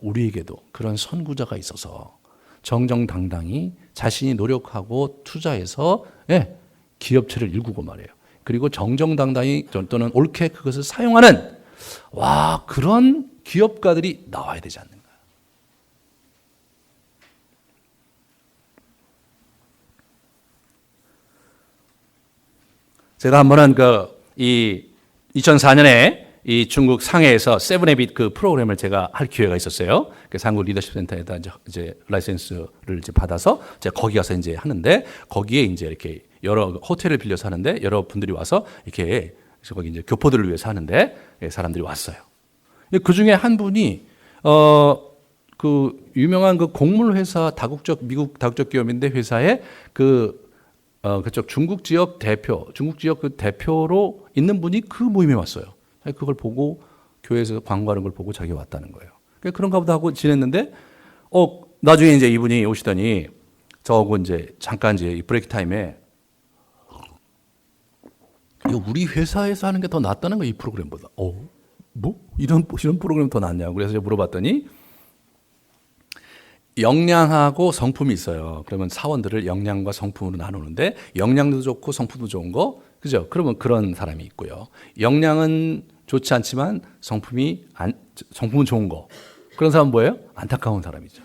우리에게도 그런 선구자가 있어서 정정당당히 자신이 노력하고 투자해서 기업체를 일구고 말이에요. 그리고 정정당당히 또는 옳게 그것을 사용하는 그런 기업가들이 나와야 되지 않는가. 제가 한 번은 2004년에 이 중국 상해에서 세븐에빗 그 프로그램을 제가 할 기회가 있었어요. 그래서 한국 리더십 센터에다 이제 라이센스를 이제 받아서 제가 거기 가서 이제 하는데 거기에 이제 이렇게 여러 호텔을 빌려서 하는데 여러 분들이 와서 이렇게 거기 이제 교포들을 위해서 하는데 사람들이 왔어요. 그 중에 한 분이 그 유명한 그 곡물 회사 미국 다국적 기업인데 회사에 그쪽 중국 지역 그 대표로 있는 분이 그 모임에 왔어요. 그걸 보고 교회에서 광고하는 걸 보고 자기가 왔다는 거예요. 그런가 보다 하고 지냈는데 나중에 이제 이분이 오시더니 저하고 이제 잠깐 이제 이 브레이크 타임에 이거 우리 회사에서 하는 게 더 낫다는 거예요, 이 프로그램보다. 뭐 이런 프로그램 더 낫냐고. 그래서 제가 물어봤더니 영양하고 성품이 있어요. 그러면 사원들을 영양과 성품으로 나누는데 영양도 좋고 성품도 좋은 거, 그죠? 그러면 그런 사람이 있고요. 영양은 좋지 않지만 성품은 좋은 거. 그런 사람은 뭐예요? 안타까운 사람이죠.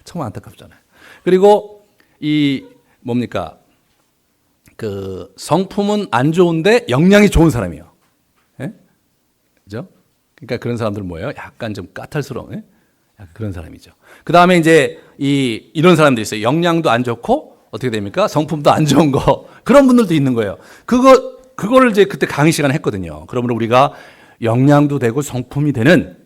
정말 안타깝잖아요. 그리고 그 성품은 안 좋은데 영양이 좋은 사람이에요. 그죠? 그러니까 그런 사람들은 뭐예요? 약간 좀 까탈스러운. 그런 사람이죠. 그 다음에 이제 이런 사람들이 있어요. 영양도 안 좋고 어떻게 됩니까? 성품도 안 좋은 거. 그런 분들도 있는 거예요. 그거를 이제 그때 강의 시간에 했거든요. 그러므로 우리가 영양도 되고 성품이 되는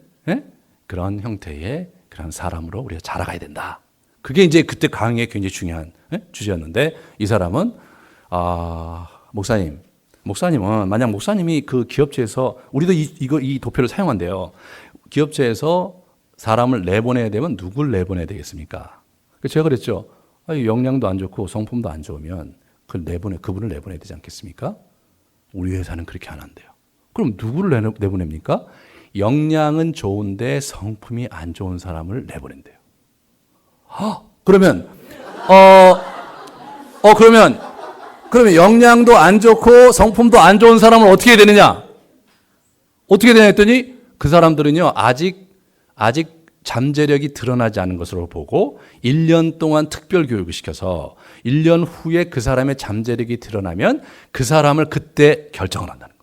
그런 형태의 그런 사람으로 우리가 자라가야 된다. 그게 이제 그때 강의의 굉장히 중요한 주제였는데 이 사람은 목사님은 만약 목사님이 그 기업체에서 우리도 이 도표를 사용한대요. 기업체에서 사람을 내보내야 되면 누굴 내보내야 되겠습니까? 제가 그랬죠. 영양도 안 좋고 성품도 안 좋으면 그분을 내보내야 되지 않겠습니까? 우리 회사는 그렇게 안 한대요. 그럼 누구를 내보냅니까? 영양은 좋은데 성품이 안 좋은 사람을 내보낸대요. 그러면 영양도 안 좋고 성품도 안 좋은 사람은 어떻게 해야 되느냐? 어떻게 되냐 했더니 그 사람들은요 아직 잠재력이 드러나지 않은 것으로 보고 1년 동안 특별 교육을 시켜서 1년 후에 그 사람의 잠재력이 드러나면 그 사람을 그때 결정을 한다는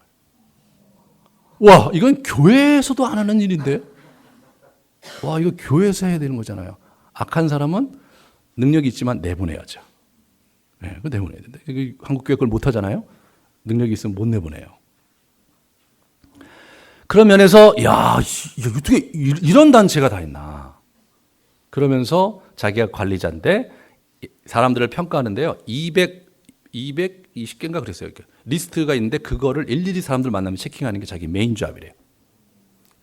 거예요. 이건 교회에서도 안 하는 일인데? 이거 교회에서 해야 되는 거잖아요. 악한 사람은 능력이 있지만 내보내야죠. 그거 내보내야 된다. 한국 교회 그걸 못 하잖아요. 능력이 있으면 못 내보내요. 그런 면에서 어떻게 이런 단체가 다 있나. 그러면서 자기가 관리자인데 사람들을 평가하는데요. 220개인가 그랬어요. 리스트가 있는데 그거를 일일이 사람들 만나면 체킹하는 게 자기 메인 잡이래요.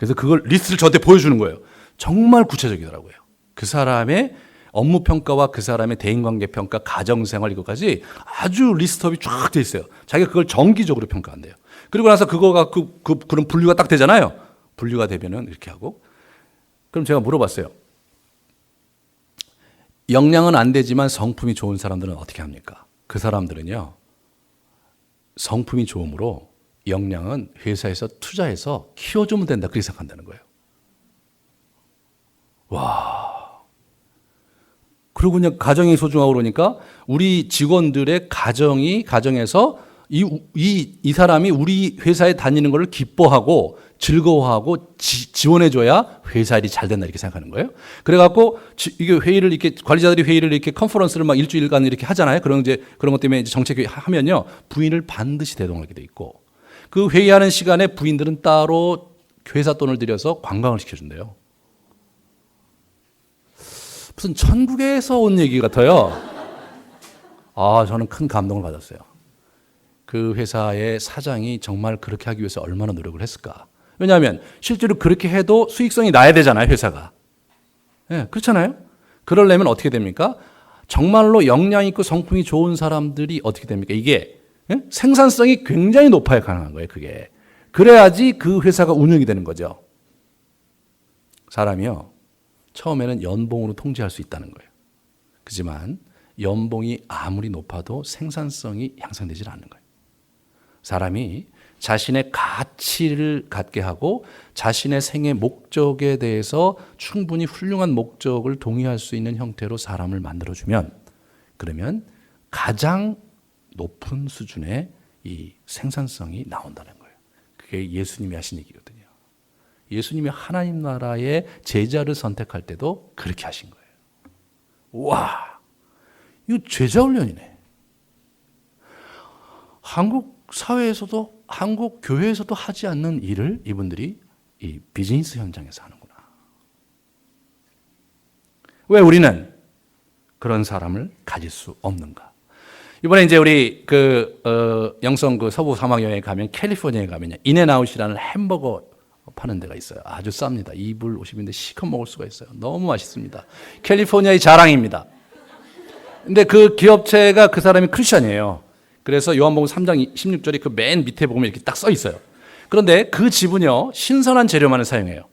그래서 그걸 리스트를 저한테 보여주는 거예요. 정말 구체적이더라고요. 그 사람의 업무 평가와 그 사람의 대인관계 평가, 가정생활 이것까지 아주 리스트업이 쫙 돼 있어요. 자기가 그걸 정기적으로 평가한대요. 그리고 나서 그거가 그런 분류가 딱 되잖아요. 분류가 되면은 이렇게 하고. 그럼 제가 물어봤어요. 역량은 안 되지만 성품이 좋은 사람들은 어떻게 합니까? 그 사람들은요, 성품이 좋음으로 역량은 회사에서 투자해서 키워주면 된다, 그렇게 생각한다는 거예요. 와. 그리고 그냥 가정이 소중하고 그러니까 우리 직원들의 가정에서 이 사람이 우리 회사에 다니는 걸 기뻐하고 즐거워하고 지원해줘야 회사 일이 잘 된다, 이렇게 생각하는 거예요. 그래갖고 이게 회의를 이렇게 관리자들이 회의를 이렇게 컨퍼런스를 막 일주일간 이렇게 하잖아요. 그런 것 때문에 이제 정책이 하면요, 부인을 반드시 대동하게 돼 있고, 그 회의하는 시간에 부인들은 따로 회사 돈을 들여서 관광을 시켜준대요. 무슨 천국에서 온 얘기 같아요. 저는 큰 감동을 받았어요. 그 회사의 사장이 정말 그렇게 하기 위해서 얼마나 노력을 했을까. 왜냐하면 실제로 그렇게 해도 수익성이 나야 되잖아요, 회사가. 네, 그렇잖아요. 그러려면 어떻게 됩니까? 정말로 역량 있고 성품이 좋은 사람들이 어떻게 됩니까? 이게 생산성이 굉장히 높아야 가능한 거예요, 그게. 그래야지 그 회사가 운영이 되는 거죠. 사람이요, 처음에는 연봉으로 통제할 수 있다는 거예요. 그렇지만 연봉이 아무리 높아도 생산성이 향상되질 않는 거예요. 사람이 자신의 가치를 갖게 하고 자신의 생의 목적에 대해서 충분히 훌륭한 목적을 동의할 수 있는 형태로 사람을 만들어주면, 그러면 가장 높은 수준의 이 생산성이 나온다는 거예요. 그게 예수님이 하신 얘기거든요. 예수님이 하나님 나라의 제자를 선택할 때도 그렇게 하신 거예요. 와, 이거 제자 훈련이네. 한국 사회에서도, 한국 교회에서도 하지 않는 일을 이분들이 이 비즈니스 현장에서 하는구나. 왜 우리는 그런 사람을 가질 수 없는가? 이번에 이제 우리 영성 서부 사막여행에 가면, 캘리포니아에 가면요, 인앤아웃이라는 햄버거 파는 데가 있어요. 아주 쌉니다. 2불 50인데 시컷 먹을 수가 있어요. 너무 맛있습니다. 캘리포니아의 자랑입니다. 근데 그 기업체가, 그 사람이 크리스천이에요. 그래서 요한복음 3장 16절에 그 맨 밑에 보면 이렇게 딱 써 있어요. 그런데 그 집은요, 신선한 재료만을 사용해요.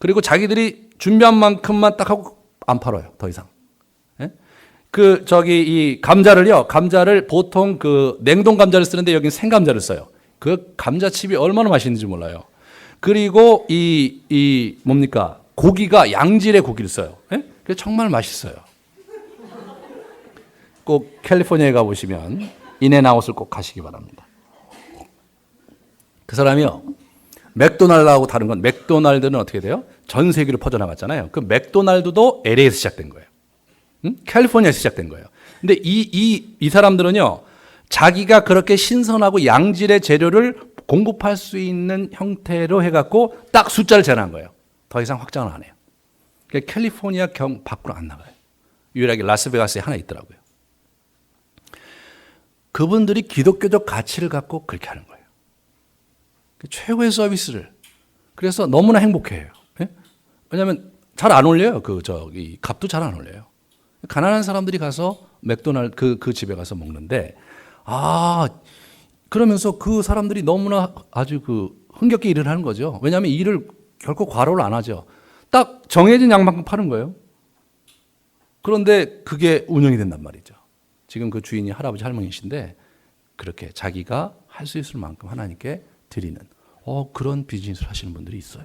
그리고 자기들이 준비한 만큼만 딱 하고 안 팔아요, 더 이상. 예? 이 감자를 보통 냉동 감자를 쓰는데 여기는 생감자를 써요. 그 감자칩이 얼마나 맛있는지 몰라요. 그리고 고기가 양질의 고기를 써요. 예? 그게 정말 맛있어요. 꼭 캘리포니아에 가보시면 인앤아웃을 꼭 가시기 바랍니다. 그 사람이요, 맥도날드하고 다른 건, 맥도날드는 어떻게 돼요? 전 세계로 퍼져나갔잖아요. 그 맥도날드도 LA에서 시작된 거예요. 캘리포니아에서 시작된 거예요. 근데 이 사람들은요, 자기가 그렇게 신선하고 양질의 재료를 공급할 수 있는 형태로 해갖고 딱 숫자를 재는 거예요. 더 이상 확장을 안 해요. 그러니까 캘리포니아 밖으로 안 나가요. 유일하게 라스베가스에 하나 있더라고요. 그분들이 기독교적 가치를 갖고 그렇게 하는 거예요. 최고의 서비스를. 그래서 너무나 행복해요. 예? 왜냐하면 잘 안 올려요. 값도 잘 안 올려요. 가난한 사람들이 가서 맥도날드 그 집에 가서 먹는데, 그러면서 그 사람들이 너무나 아주 흥겹게 일을 하는 거죠. 왜냐하면 일을 결코 과로를 안 하죠. 딱 정해진 양만큼 파는 거예요. 그런데 그게 운영이 된단 말이죠. 지금 그 주인이 할아버지 할머니신데 그렇게 자기가 할 수 있을 만큼 하나님께 드리는 그런 비즈니스를 하시는 분들이 있어요.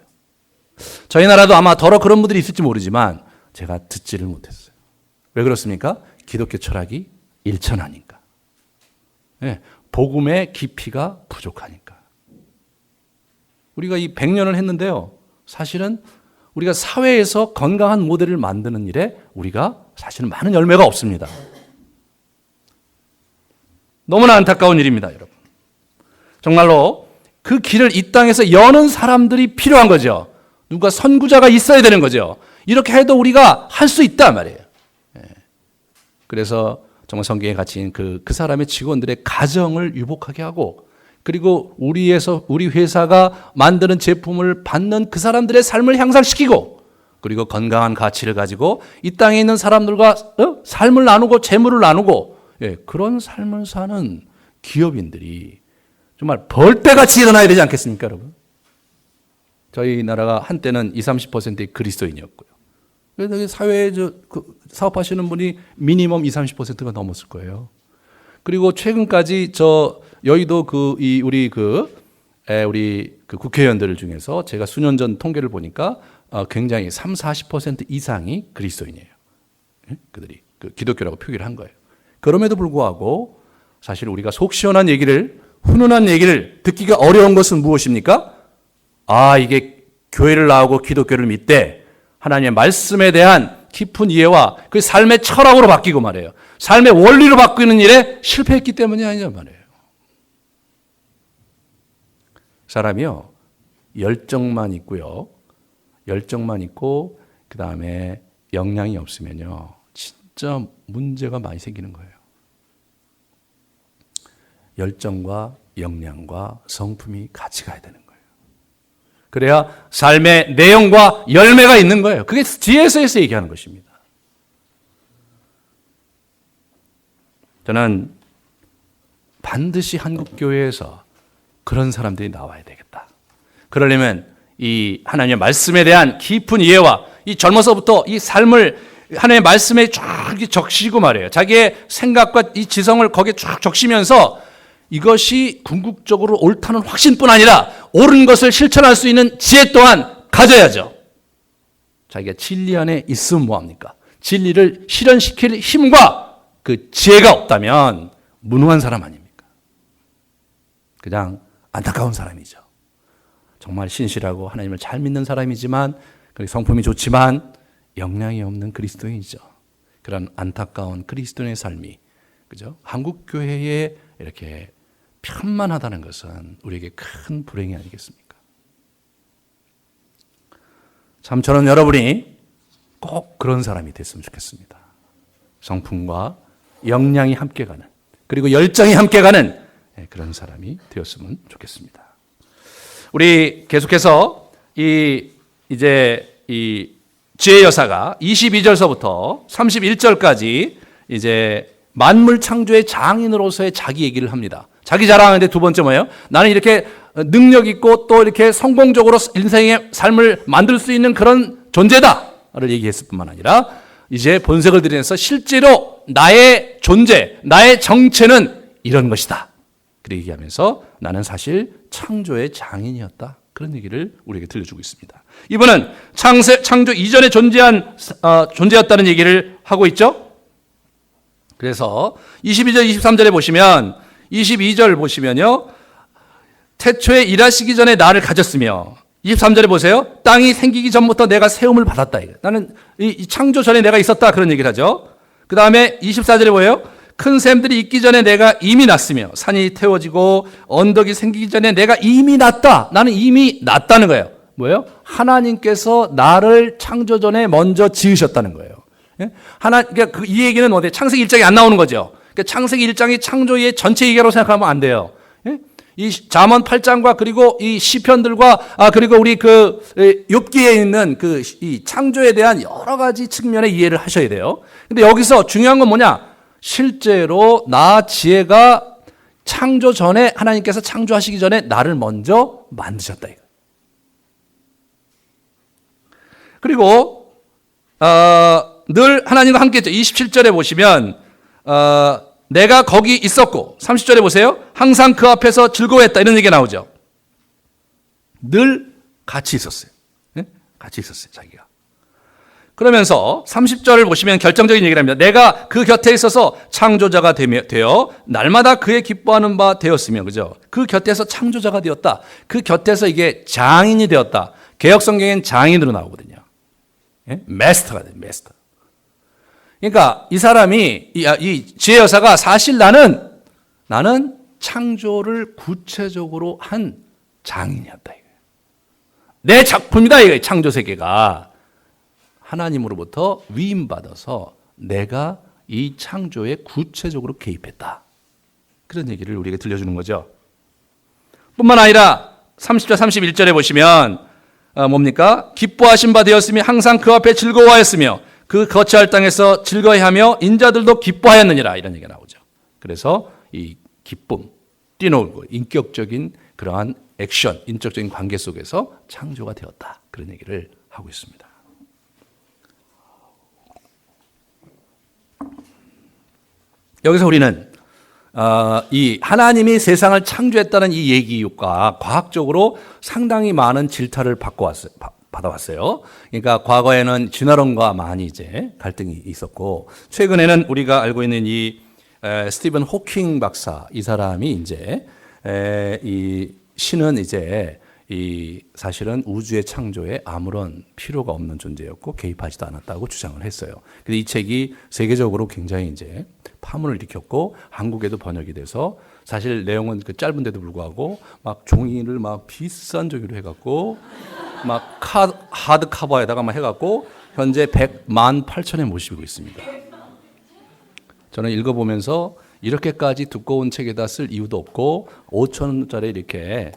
저희 나라도 아마 더러 그런 분들이 있을지 모르지만 제가 듣지를 못했어요. 왜 그렇습니까? 기독교 철학이 일천하니까. 네, 복음의 깊이가 부족하니까. 우리가 이 100년을 했는데요, 사실은 우리가 사회에서 건강한 모델을 만드는 일에 우리가 사실은 많은 열매가 없습니다. 너무나 안타까운 일입니다, 여러분. 정말로 그 길을 이 땅에서 여는 사람들이 필요한 거죠. 누가 선구자가 있어야 되는 거죠. 이렇게 해도 우리가 할 수 있단 말이에요. 그래서 정말 성경에 갇힌 그 사람의 직원들의 가정을 유복하게 하고 그리고 우리 회사가 만드는 제품을 받는 그 사람들의 삶을 향상시키고, 그리고 건강한 가치를 가지고 이 땅에 있는 사람들과 삶을 나누고 재물을 나누고, 그런 삶을 사는 기업인들이 정말 벌떼같이 일어나야 되지 않겠습니까, 여러분? 저희 나라가 한때는 20, 30%의 그리스도인이었고요. 그래서 사회에 사업하시는 분이 미니멈 20, 30%가 넘었을 거예요. 그리고 최근까지 여의도 우리 국회의원들 중에서 제가 수년 전 통계를 보니까 굉장히 30, 40% 이상이 그리스도인이에요. 그들이 기독교라고 표기를 한 거예요. 그럼에도 불구하고 사실 우리가 속 시원한 얘기를, 훈훈한 얘기를 듣기가 어려운 것은 무엇입니까? 이게 교회를 나오고 기독교를 믿되 하나님의 말씀에 대한 깊은 이해와 그 삶의 철학으로 바뀌고 말이에요. 삶의 원리로 바뀌는 일에 실패했기 때문이 아니냐 말이에요. 사람이요, 열정만 있고요. 열정만 있고 그 다음에 역량이 없으면요, 진짜 문제가 많이 생기는 거예요. 열정과 역량과 성품이 같이 가야 되는 거예요. 그래야 삶의 내용과 열매가 있는 거예요. 그게 DS에서 얘기하는 것입니다. 저는 반드시 한국교회에서 그런 사람들이 나와야 되겠다. 그러려면 이 하나님의 말씀에 대한 깊은 이해와 이 젊어서부터 이 삶을 하나님의 말씀에 쫙 적시고 말이에요. 자기의 생각과 이 지성을 거기에 쫙 적시면서 이것이 궁극적으로 옳다는 확신뿐 아니라 옳은 것을 실천할 수 있는 지혜 또한 가져야죠. 자기가 진리 안에 있으면 뭐합니까? 진리를 실현시킬 힘과 그 지혜가 없다면 무능한 사람 아닙니까? 그냥 안타까운 사람이죠. 정말 신실하고 하나님을 잘 믿는 사람이지만, 성품이 좋지만 역량이 없는 그리스도인이죠. 그런 안타까운 그리스도인의 삶이, 그죠? 한국교회에 이렇게 편만하다는 것은 우리에게 큰 불행이 아니겠습니까? 참 저는 여러분이 꼭 그런 사람이 됐으면 좋겠습니다. 성품과 역량이 함께 가는, 그리고 열정이 함께 가는 그런 사람이 되었으면 좋겠습니다. 우리 계속해서 이제 지혜 여사가 22절서부터 31절까지 이제 만물 창조의 장인으로서의 자기 얘기를 합니다. 자기 자랑하는데 두 번째 뭐예요? 나는 이렇게 능력 있고 또 이렇게 성공적으로 인생의 삶을 만들 수 있는 그런 존재다를 얘기했을 뿐만 아니라 이제 본색을 드리면서 실제로 나의 존재, 나의 정체는 이런 것이다. 그렇게 얘기하면서 나는 사실 창조의 장인이었다. 그런 얘기를 우리에게 들려주고 있습니다. 이번은 창조 이전에 존재였다는 얘기를 하고 있죠. 그래서 22절, 23절에 보시면 22절 보시면요. 태초에 일하시기 전에 나를 가졌으며 23절에 보세요. 땅이 생기기 전부터 내가 세움을 받았다. 나는 이 창조 전에 내가 있었다. 그런 얘기를 하죠. 그 다음에 24절에 뭐예요? 큰 샘들이 있기 전에 내가 이미 났으며 산이 태워지고 언덕이 생기기 전에 내가 이미 났다. 나는 이미 났다는 거예요. 뭐예요? 하나님께서 나를 창조 전에 먼저 지으셨다는 거예요. 그러니까 이 얘기는 어디 창세기 1장에 안 나오는 거죠. 그러니까 창세기 1장이 창조의 전체 얘기라고 생각하면 안 돼요. 이 잠언 8장과 그리고 이 시편들과 그리고 우리 욥기에 있는 이 창조에 대한 여러 가지 측면의 이해를 하셔야 돼요. 근데 여기서 중요한 건 뭐냐? 실제로 나 지혜가 창조 전에 하나님께서 창조하시기 전에 나를 먼저 만드셨다. 그리고 늘 하나님과 함께 했죠. 27절에 보시면 내가 거기 있었고 30절에 보세요. 항상 그 앞에서 즐거워했다. 이런 얘기가 나오죠. 늘 같이 있었어요. 네? 같이 있었어요. 자기가. 그러면서 30절을 보시면 결정적인 얘기를 합니다. 내가 그 곁에 있어서 창조자가 되어 날마다 그의 기뻐하는 바 되었으며, 그죠? 그 곁에서 창조자가 되었다. 그 곁에서 이게 장인이 되었다. 개역성경엔 장인으로 나오거든요. 예? 마스터가 돼요. 마스터. 그러니까 이 사람이 이 지혜 여사가 사실 나는 창조를 구체적으로 한 장인이었다. 내 작품이다. 이거 창조 세계가 하나님으로부터 위임받아서 내가 이 창조에 구체적으로 개입했다. 그런 얘기를 우리에게 들려주는 거죠. 뿐만 아니라 30절 31절에 보시면 뭡니까? 기뻐하신 바 되었으며 항상 그 앞에 즐거워하였으며 그 거처할 땅에서 즐거워하며 인자들도 기뻐하였느니라, 이런 얘기가 나오죠. 그래서 이 기쁨, 뛰놀고 인격적인 그러한 액션, 인격적인 관계 속에서 창조가 되었다, 그런 얘기를 하고 있습니다. 여기서 우리는 이 하나님이 세상을 창조했다는 이 얘기가 과학적으로 상당히 많은 질타를 받아왔어요. 그러니까 과거에는 진화론과 많이 이제 갈등이 있었고, 최근에는 우리가 알고 있는 이 스티븐 호킹 박사, 이 사람이 이제 이 신은 이제 이 사실은 우주의 창조에 아무런 필요가 없는 존재였고 개입하지도 않았다고 주장을 했어요. 근데 이 책이 세계적으로 굉장히 이제 파문을 일으켰고 한국에도 번역이 돼서, 사실 내용은 그 짧은데도 불구하고 막 종이를 막 비싼 종이로 해갖고 막 하드 커버에다가 막 해갖고 현재 118,000에 모시고 있습니다. 저는 읽어보면서 이렇게까지 두꺼운 책에다 쓸 이유도 없고 5,000원짜리 이렇게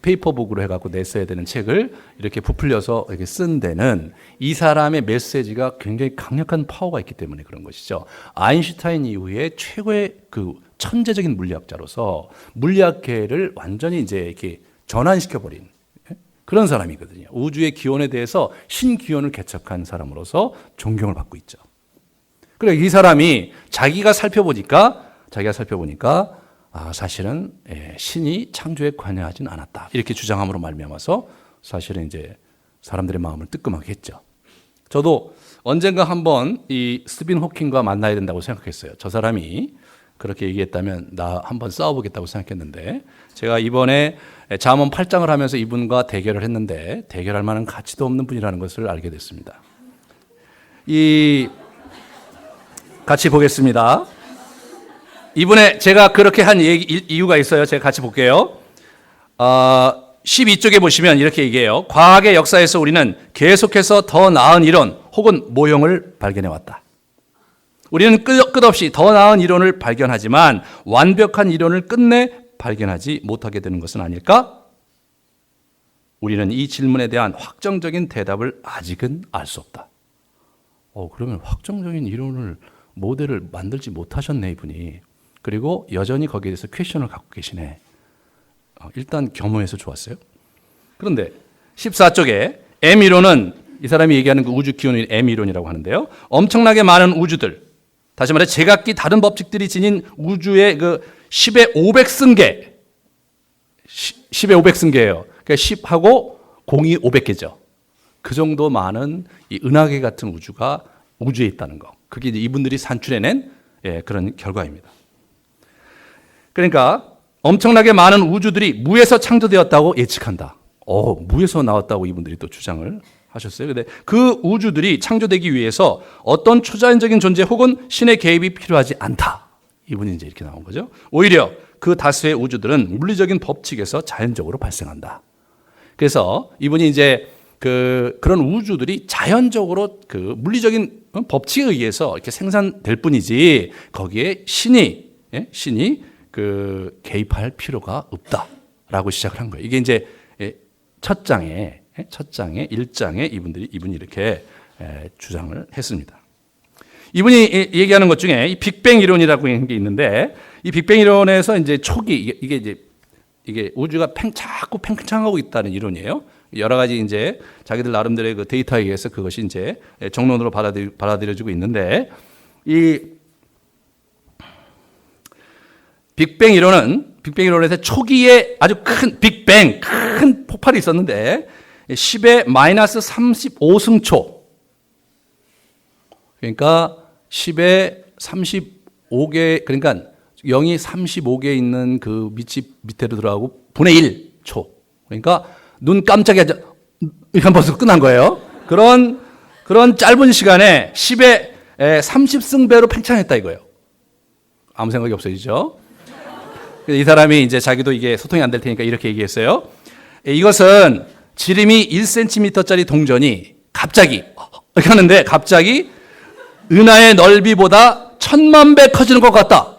페이퍼북으로 해갖고 냈어야 되는 책을 이렇게 부풀려서 이렇게 쓴 데는 이 사람의 메시지가 굉장히 강력한 파워가 있기 때문에 그런 것이죠. 아인슈타인 이후에 최고의 그 천재적인 물리학자로서 물리학계를 완전히 이제 이렇게 전환시켜버린 그런 사람이거든요. 우주의 기원에 대해서 신기원을 개척한 사람으로서 존경을 받고 있죠. 그래, 이 사람이 자기가 살펴보니까 사실은 신이 창조에 관여하진 않았다, 이렇게 주장함으로 말미암아서 사실은 이제 사람들의 마음을 뜨끔하게 했죠. 저도 언젠가 한번 이 스티븐 호킹과 만나야 된다고 생각했어요. 저 사람이 그렇게 얘기했다면 나 한번 싸워보겠다고 생각했는데, 제가 이번에 잠언 8장을 하면서 이분과 대결을 했는데 대결할 만한 가치도 없는 분이라는 것을 알게 됐습니다. 같이 보겠습니다. 이번에 제가 그렇게 한 이유가 있어요. 제가 같이 볼게요. 12쪽에 보시면 이렇게 얘기해요. 과학의 역사에서 우리는 계속해서 더 나은 이론 혹은 모형을 발견해 왔다. 우리는 끝없이 더 나은 이론을 발견하지만 완벽한 이론을 끝내 발견하지 못하게 되는 것은 아닐까? 우리는 이 질문에 대한 확정적인 대답을 아직은 알 수 없다. 그러면 확정적인 이론을 모델을 만들지 못하셨네, 이분이. 그리고 여전히 거기에 대해서 퀘션을 갖고 계시네. 일단 겸허해서 좋았어요. 그런데 14쪽에 M이론은, 이 사람이 얘기하는 그 우주 기원이 M이론이라고 하는데요. 엄청나게 많은 우주들, 다시 말해 제각기 다른 법칙들이 지닌 우주의 그 10의 500승계, 10의 500승계예요. 그러니까 10하고 0이 500개죠. 그 정도 많은 이 은하계 같은 우주가 우주에 있다는 거. 그게 이제 이분들이 산출해낸 그런 결과입니다. 그러니까 엄청나게 많은 우주들이 무에서 창조되었다고 예측한다. 무에서 나왔다고 이분들이 또 주장을 하셨어요. 근데 그 우주들이 창조되기 위해서 어떤 초자연적인 존재 혹은 신의 개입이 필요하지 않다. 이분이 이제 이렇게 나온 거죠. 오히려 그 다수의 우주들은 물리적인 법칙에서 자연적으로 발생한다. 그래서 이분이 이제 그런 우주들이 자연적으로 그 물리적인 법칙에 의해서 이렇게 생산될 뿐이지 거기에 신이 그 개입할 필요가 없다라고 시작을 한 거예요. 이게 이제 첫 장에 1장에 이분이 이렇게 주장을 했습니다. 이분이 얘기하는 것 중에 이 빅뱅 이론이라고 하는 게 있는데, 이 빅뱅 이론에서 이제 초기 이게 우주가 자꾸 팽창하고 있다는 이론이에요. 여러 가지 이제 자기들 나름대로의 그 데이터에 의해서 그것이 이제 정론으로 받아들여지고 있는데, 이 빅뱅 이론에서 초기에 아주 큰 폭발이 있었는데 10의 마이너스 35승초, 그러니까 10의 35개, 그러니까 0이 35개 있는 그 밑으로 들어가고 분의 1초, 그러니까 눈 깜짝이 이렇게 벌써 끝난 거예요. 그런 짧은 시간에 10의 30승배로 팽창했다 이거예요. 아무 생각이 없어지죠. 이 사람이 이제 자기도 이게 소통이 안 될 테니까 이렇게 얘기했어요. 이것은 지름이 1cm짜리 동전이 갑자기 이렇게 하는데 갑자기 은하의 넓이보다 1000만 배 커지는 것 같다.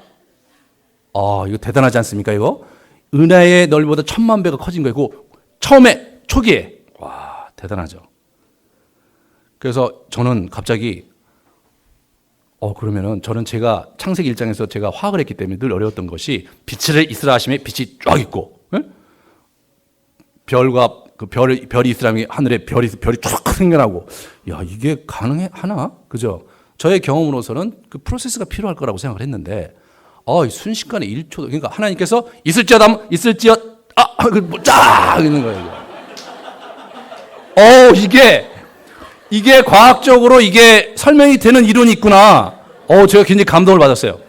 이거 대단하지 않습니까? 이거 은하의 넓이보다 1000만 배가 커진 거예요. 그 처음에 초기에. 와, 대단하죠. 그래서 저는 갑자기 그러면은 저는 제가 창세기 1장에서 제가 화학을 했기 때문에 늘 어려웠던 것이 빛을 있으라 하심에 빛이 쫙 있고, 예? 별과 그 별이 있으라면 하늘에 별이 쫙 생겨나고, 야, 이게 가능하나? 그죠? 저의 경험으로서는 그 프로세스가 필요할 거라고 생각을 했는데, 순식간에 1초, 그러니까 하나님께서 쫙 있는 거예요. 이게 과학적으로 이게 설명이 되는 이론이 있구나. 제가 굉장히 감동을 받았어요.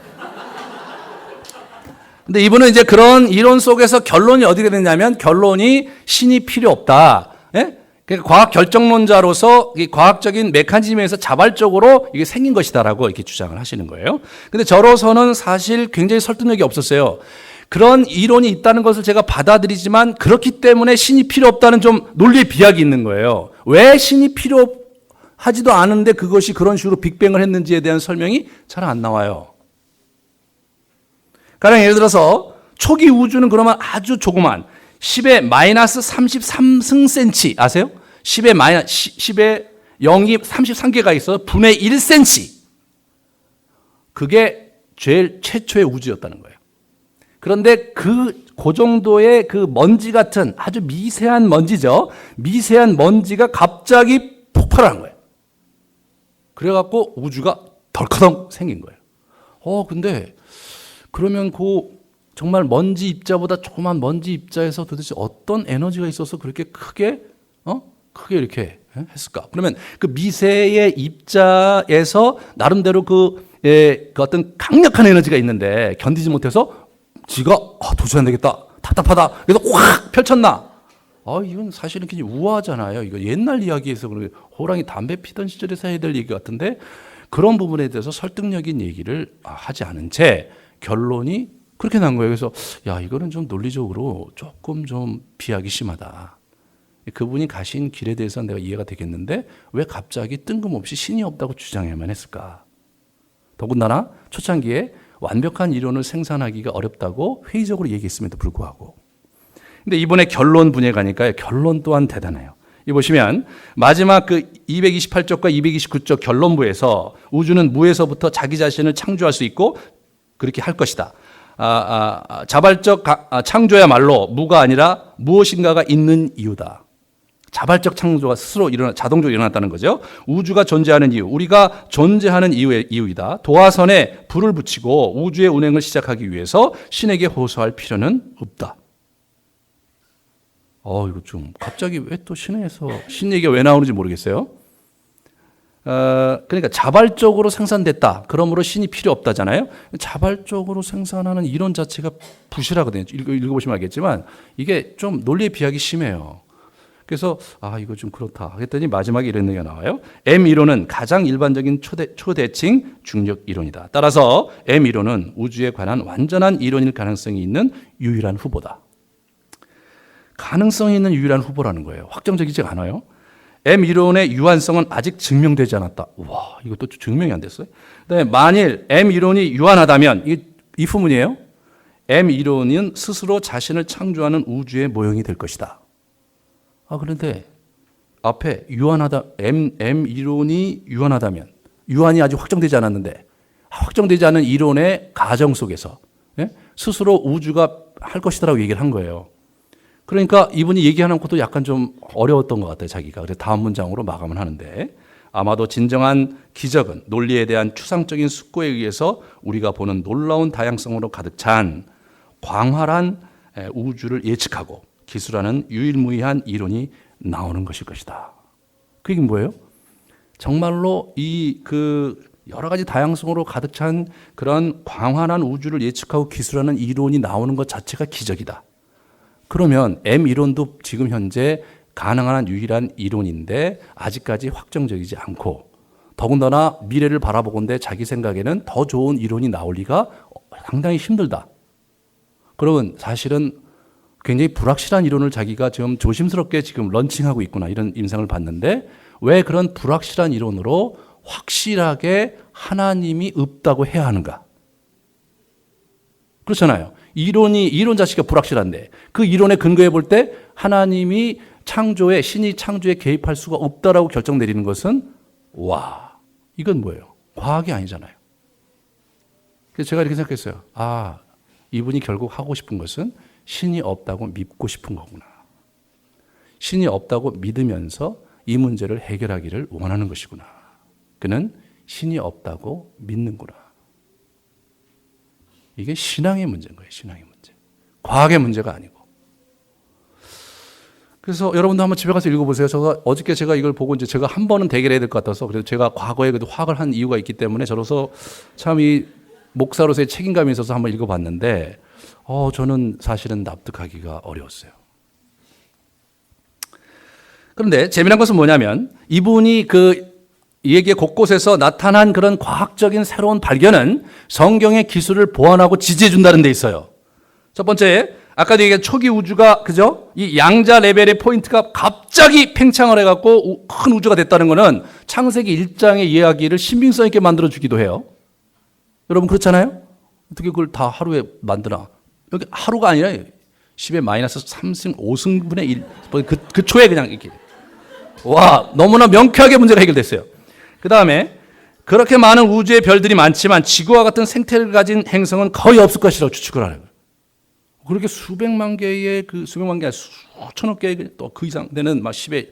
근데 이분은 이제 그런 이론 속에서 결론이 어떻게 됐냐면, 결론이 신이 필요 없다. 예? 그러니까 과학 결정론자로서 이 과학적인 메커니즘에서 자발적으로 이게 생긴 것이다라고 이렇게 주장을 하시는 거예요. 근데 저로서는 사실 굉장히 설득력이 없었어요. 그런 이론이 있다는 것을 제가 받아들이지만 그렇기 때문에 신이 필요 없다는 좀 논리의 비약이 있는 거예요. 왜 신이 필요하지도 않은데 그것이 그런 식으로 빅뱅을 했는지에 대한 설명이 잘 안 나와요. 가령 예를 들어서 초기 우주는 그러면 아주 조그만 10의 마이너스 33승 아세요? 10의 0이 33개가 있어서 분의 1cm. 그게 제일 최초의 우주였다는 거예요. 그런데 그 정도의 그 먼지 같은 아주 미세한 먼지죠. 미세한 먼지가 갑자기 폭발한 거예요. 그래갖고 우주가 덜커덩 생긴 거예요. 근데 그러면 정말 먼지 입자보다 조그만 먼지 입자에서 도대체 어떤 에너지가 있어서 그렇게 크게 이렇게 했을까? 그러면 그 미세의 입자에서 나름대로 그 어떤 강력한 에너지가 있는데 견디지 못해서 지가 도저히 안 되겠다, 답답하다, 그래서 확 펼쳤나? 이건 사실은 굉장히 우아하잖아요. 이거 옛날 이야기에서 그런 호랑이 담배 피던 시절에서 해야 될 얘기 같은데 그런 부분에 대해서 설득력인 얘기를 하지 않은 채 결론이 그렇게 난 거예요. 그래서 이거는 좀 논리적으로 조금 좀 비약이 심하다. 그분이 가신 길에 대해서는 내가 이해가 되겠는데 왜 갑자기 뜬금없이 신이 없다고 주장해야만 했을까? 더군다나 초창기에 완벽한 이론을 생산하기가 어렵다고 회의적으로 얘기했음에도 불구하고. 근데 이번에 결론 분야에 가니까 결론 또한 대단해요. 이 보시면 마지막 그 228쪽과 229쪽 결론부에서 우주는 무에서부터 자기 자신을 창조할 수 있고 그렇게 할 것이다. 자발적 창조야말로 무가 아니라 무엇인가가 있는 이유다. 자발적 창조가 스스로 자동적으로 일어났다는 거죠. 우주가 존재하는 이유, 우리가 존재하는 이유이다. 도화선에 불을 붙이고 우주의 운행을 시작하기 위해서 신에게 호소할 필요는 없다. 이거 좀 갑자기 왜 또 신 얘기가 왜 나오는지 모르겠어요. 그러니까 자발적으로 생산됐다. 그러므로 신이 필요 없다잖아요. 자발적으로 생산하는 이론 자체가 부실하거든요. 읽어보시면 알겠지만 이게 좀 논리의 비약이 심해요. 그래서 이거 좀 그렇다 했더니 마지막에 이런 얘기가 나와요. M 이론은 가장 일반적인 초대칭 중력 이론이다. 따라서 M 이론은 우주에 관한 완전한 이론일 가능성이 있는 유일한 후보다. 가능성이 있는 유일한 후보라는 거예요. 확정적이지 않아요. M 이론의 유한성은 아직 증명되지 않았다. 와, 이것도 증명이 안 됐어요. 그다음에 만일 M 이론이 유한하다면 이 if문이에요. M 이론은 스스로 자신을 창조하는 우주의 모형이 될 것이다. 그런데 앞에 M 이론이 유한하다면, 유한이 아직 확정되지 않았는데, 확정되지 않은 이론의 가정 속에서 스스로 우주가 할 것이다라고 얘기를 한 거예요. 그러니까 이분이 얘기하는 것도 약간 좀 어려웠던 것 같아요, 자기가. 그래서 다음 문장으로 마감을 하는데, 아마도 진정한 기적은 논리에 대한 추상적인 숙고에 의해서 우리가 보는 놀라운 다양성으로 가득 찬 광활한 우주를 예측하고 기술하는 유일무이한 이론이 나오는 것일 것이다. 그 얘기는 뭐예요? 정말로 여러 가지 다양성으로 가득 찬 그런 광활한 우주를 예측하고 기술하는 이론이 나오는 것 자체가 기적이다. 그러면 M 이론도 지금 현재 가능한 유일한 이론인데 아직까지 확정적이지 않고 더군다나 미래를 바라보건대 자기 생각에는 더 좋은 이론이 나올 리가 상당히 힘들다. 그러면 사실은 굉장히 불확실한 이론을 자기가 지금 조심스럽게 지금 런칭하고 있구나 이런 인상을 받는데 왜 그런 불확실한 이론으로 확실하게 하나님이 없다고 해야 하는가? 그렇잖아요. 이론 자체가 불확실한데 그 이론에 근거해 볼 때 하나님이 신이 창조에 개입할 수가 없다라고 결정 내리는 것은 와, 이건 뭐예요? 과학이 아니잖아요. 그래서 제가 이렇게 생각했어요. 아, 이분이 결국 하고 싶은 것은 신이 없다고 믿고 싶은 거구나. 신이 없다고 믿으면서 이 문제를 해결하기를 원하는 것이구나. 그는 신이 없다고 믿는구나. 이게 신앙의 문제인 거예요. 신앙의 문제. 과학의 문제가 아니고. 그래서 여러분도 한번 집에 가서 읽어보세요. 어저께 제가 이걸 보고 이제 제가 한 번은 대결해야 될 것 같아서 그래서 제가 과거에 그래도 화학을 한 이유가 있기 때문에 저로서 참 이 목사로서의 책임감이 있어서 한번 읽어봤는데 저는 사실은 납득하기가 어려웠어요. 그런데 재미난 것은 뭐냐면 이분이 이 얘기의 곳곳에서 나타난 그런 과학적인 새로운 발견은 성경의 기술을 보완하고 지지해 준다는 데 있어요. 첫 번째, 아까도 얘기한 초기 우주가 그죠? 이 양자 레벨의 포인트가 갑자기 팽창을 해갖고 큰 우주가 됐다는 것은 창세기 1장의 이야기를 신빙성 있게 만들어 주기도 해요. 여러분 그렇잖아요? 어떻게 그걸 다 하루에 만드나? 여기 하루가 아니라 10의 마이너스 3승 5승분의 1 그 초에 그냥 이렇게 와 너무나 명쾌하게 문제가 해결됐어요. 그 다음에 그렇게 많은 우주의 별들이 많지만 지구와 같은 생태를 가진 행성은 거의 없을 것이라고 추측을 하는 거예요. 그렇게 수백만 개의 수백만 개 아니라 수천억 개의 또 그 이상 되는 막 10의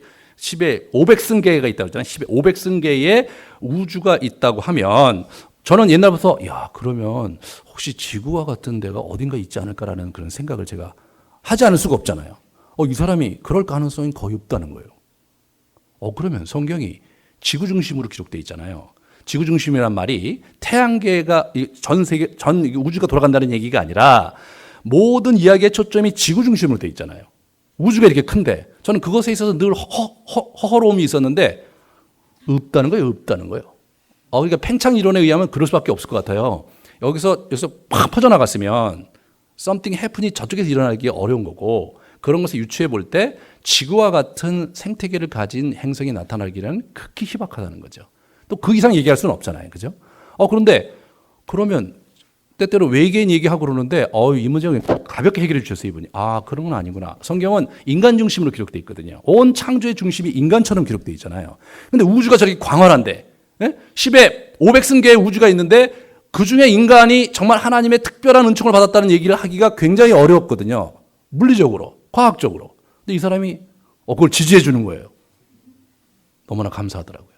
500승 개가 있다고 했잖아요. 10의 500승 개의 우주가 있다고 하면 저는 옛날부터 그러면 혹시 지구와 같은 데가 어딘가 있지 않을까라는 그런 생각을 제가 하지 않을 수가 없잖아요. 이 사람이 그럴 가능성이 거의 없다는 거예요. 그러면 성경이 지구 중심으로 기록되어 있잖아요. 지구 중심이란 말이 태양계가 전 우주가 돌아간다는 얘기가 아니라 모든 이야기의 초점이 지구 중심으로 되어 있잖아요. 우주가 이렇게 큰데 저는 그것에 있어서 늘 허허로움이 있었는데 없다는 거예요. 그러니까 팽창 이론에 의하면 그럴 수밖에 없을 것 같아요. 여기서 팍 퍼져나갔으면 something happen이 저쪽에서 일어나기 어려운 거고 그런 것을 유추해 볼 때 지구와 같은 생태계를 가진 행성이 나타나기는 극히 희박하다는 거죠. 또 그 이상 얘기할 수는 없잖아요. 그죠? 그런데 그러면 때때로 외계인 얘기하고 그러는데 이 문제는 가볍게 해결해 주셨어요. 이분이. 그런 건 아니구나. 성경은 인간 중심으로 기록되어 있거든요. 온 창조의 중심이 인간처럼 기록되어 있잖아요. 근데 우주가 저렇게 광활한데 10에 500승 개의 우주가 있는데 그중에 인간이 정말 하나님의 특별한 은총을 받았다는 얘기를 하기가 굉장히 어렵거든요. 물리적으로, 과학적으로. 근데 이 사람이 그걸 지지해 주는 거예요. 너무나 감사하더라고요.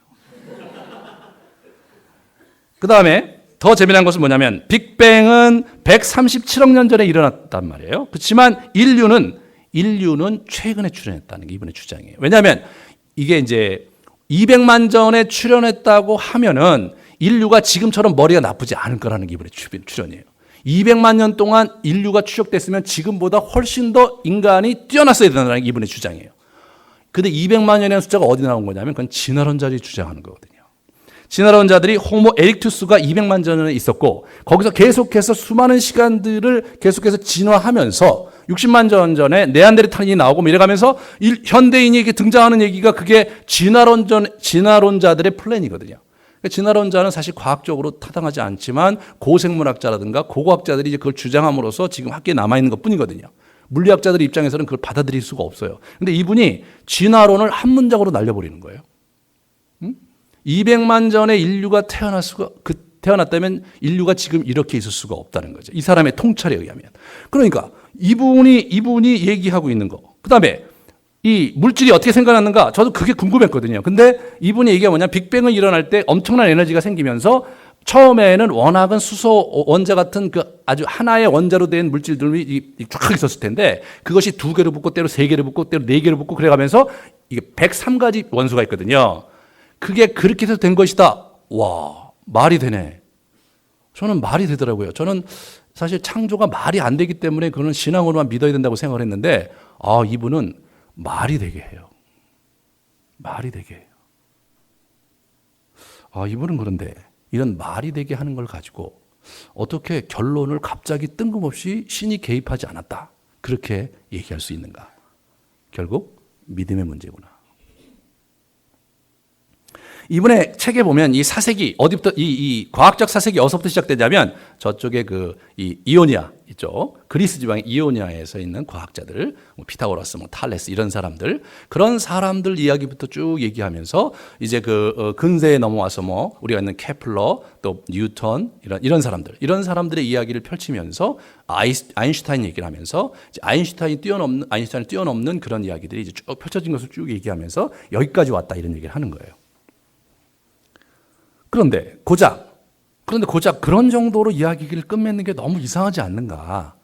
그 다음에 더 재미난 것은 뭐냐면 빅뱅은 137억 년 전에 일어났단 말이에요. 그렇지만 인류는 최근에 출현했다는 게 이분의 주장이에요. 왜냐하면 이게 이제 200만 전에 출현했다고 하면은 인류가 지금처럼 머리가 나쁘지 않을 거라는 게 이분의 출현이에요. 200만 년 동안 인류가 추적됐으면 지금보다 훨씬 더 인간이 뛰어났어야 된다는 게 이분의 주장이에요. 근데 200만 년이라는 숫자가 어디 나온 거냐면 그건 진화론자들이 주장하는 거거든요. 진화론자들이 호모 에릭투스가 200만 년 전에 있었고 거기서 계속해서 수많은 시간들을 계속해서 진화하면서 60만 년 전에 네안데르탈인이 나오고 이래가면서 현대인이 이렇게 등장하는 얘기가 그게 진화론자들의 플랜이거든요. 진화론자는 사실 과학적으로 타당하지 않지만 고생물학자라든가 고고학자들이 이제 그걸 주장함으로써 지금 학계에 남아있는 것 뿐이거든요. 물리학자들 입장에서는 그걸 받아들일 수가 없어요. 근데 이분이 진화론을 한 문장으로 날려버리는 거예요. 200만 전에 인류가 태어났다면 인류가 지금 이렇게 있을 수가 없다는 거죠. 이 사람의 통찰에 의하면. 그러니까 이분이 얘기하고 있는 거. 그 다음에 이 물질이 어떻게 생겨났는가? 저도 그게 궁금했거든요. 근데 이분이 얘기가 뭐냐? 빅뱅은 일어날 때 엄청난 에너지가 생기면서 처음에는 워낙은 수소 원자 같은 그 아주 하나의 원자로 된 물질들이 쫙 있었을 텐데 그것이 2개로 붙고 때로 3개로 붙고 때로 4개로 붙고 그래가면서 이게 103가지 원소가 있거든요. 그게 그렇게 해서 된 것이다. 와, 말이 되네. 저는 말이 되더라고요. 저는 사실 창조가 말이 안 되기 때문에 그거는 신앙으로만 믿어야 된다고 생각을 했는데 이분은 말이 되게 해요. 말이 되게 해요. 이분은 그런데 이런 말이 되게 하는 걸 가지고 어떻게 결론을 갑자기 뜬금없이 신이 개입하지 않았다. 그렇게 얘기할 수 있는가? 결국 믿음의 문제구나. 이분의 책에 보면 이 사색이 어디부터 이 과학적 사색이 어디서부터 시작되냐면 저쪽에 이 이오니아 있죠. 그리스 지방의 이오니아에서 있는 과학자들, 뭐 피타고라스, 뭐 탈레스 이런 사람들, 그런 사람들 이야기부터 쭉 얘기하면서 이제 근세에 넘어와서 뭐 우리가 있는 케플러, 또 뉴턴 이런 사람들의 이야기를 펼치면서 아인슈타인 얘기를 하면서 이제 아인슈타인을 뛰어넘는 그런 이야기들이 이제 쭉 펼쳐진 것을 쭉 얘기하면서 여기까지 왔다 이런 얘기를 하는 거예요. 그런데 고작 그런 정도로 이야기를 끝맺는 게 너무 이상하지 않는가?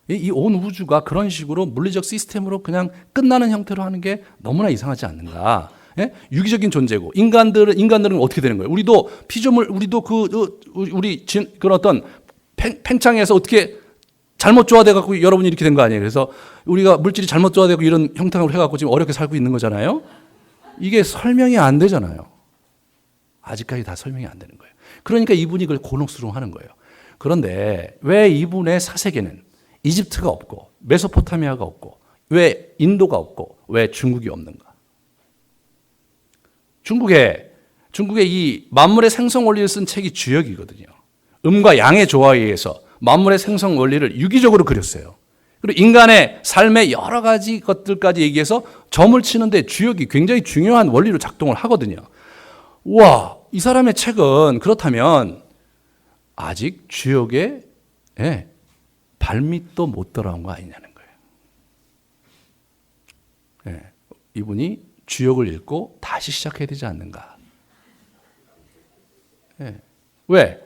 이 온 우주가 그런 식으로 물리적 시스템으로 그냥 끝나는 형태로 하는 게 너무나 이상하지 않는가? 예? 유기적인 존재고 인간들은 어떻게 되는 거예요? 우리도 피조물, 그런 어떤 팽창해서 어떻게 잘못 조화돼 갖고 여러분이 이렇게 된 거 아니에요? 그래서 우리가 물질이 잘못 조화되고 이런 형태로 해갖고 지금 어렵게 살고 있는 거잖아요. 이게 설명이 안 되잖아요. 아직까지 다 설명이 안 되는 거예요. 그러니까 이분이 그걸 곤혹스러워하는 거예요. 그런데 왜 이분의 사색에는 이집트가 없고 메소포타미아가 없고 왜 인도가 없고 왜 중국이 없는가? 중국의 이 만물의 생성 원리를 쓴 책이 주역이거든요. 음과 양의 조화에 의해서 만물의 생성 원리를 유기적으로 그렸어요. 그리고 인간의 삶의 여러 가지 것들까지 얘기해서 점을 치는데 주역이 굉장히 중요한 원리로 작동을 하거든요. 와, 이 사람의 책은 그렇다면 아직 주역의 발밑도 못 돌아온 거 아니냐는 거예요. 이분이 주역을 읽고 다시 시작해야 되지 않는가. 왜?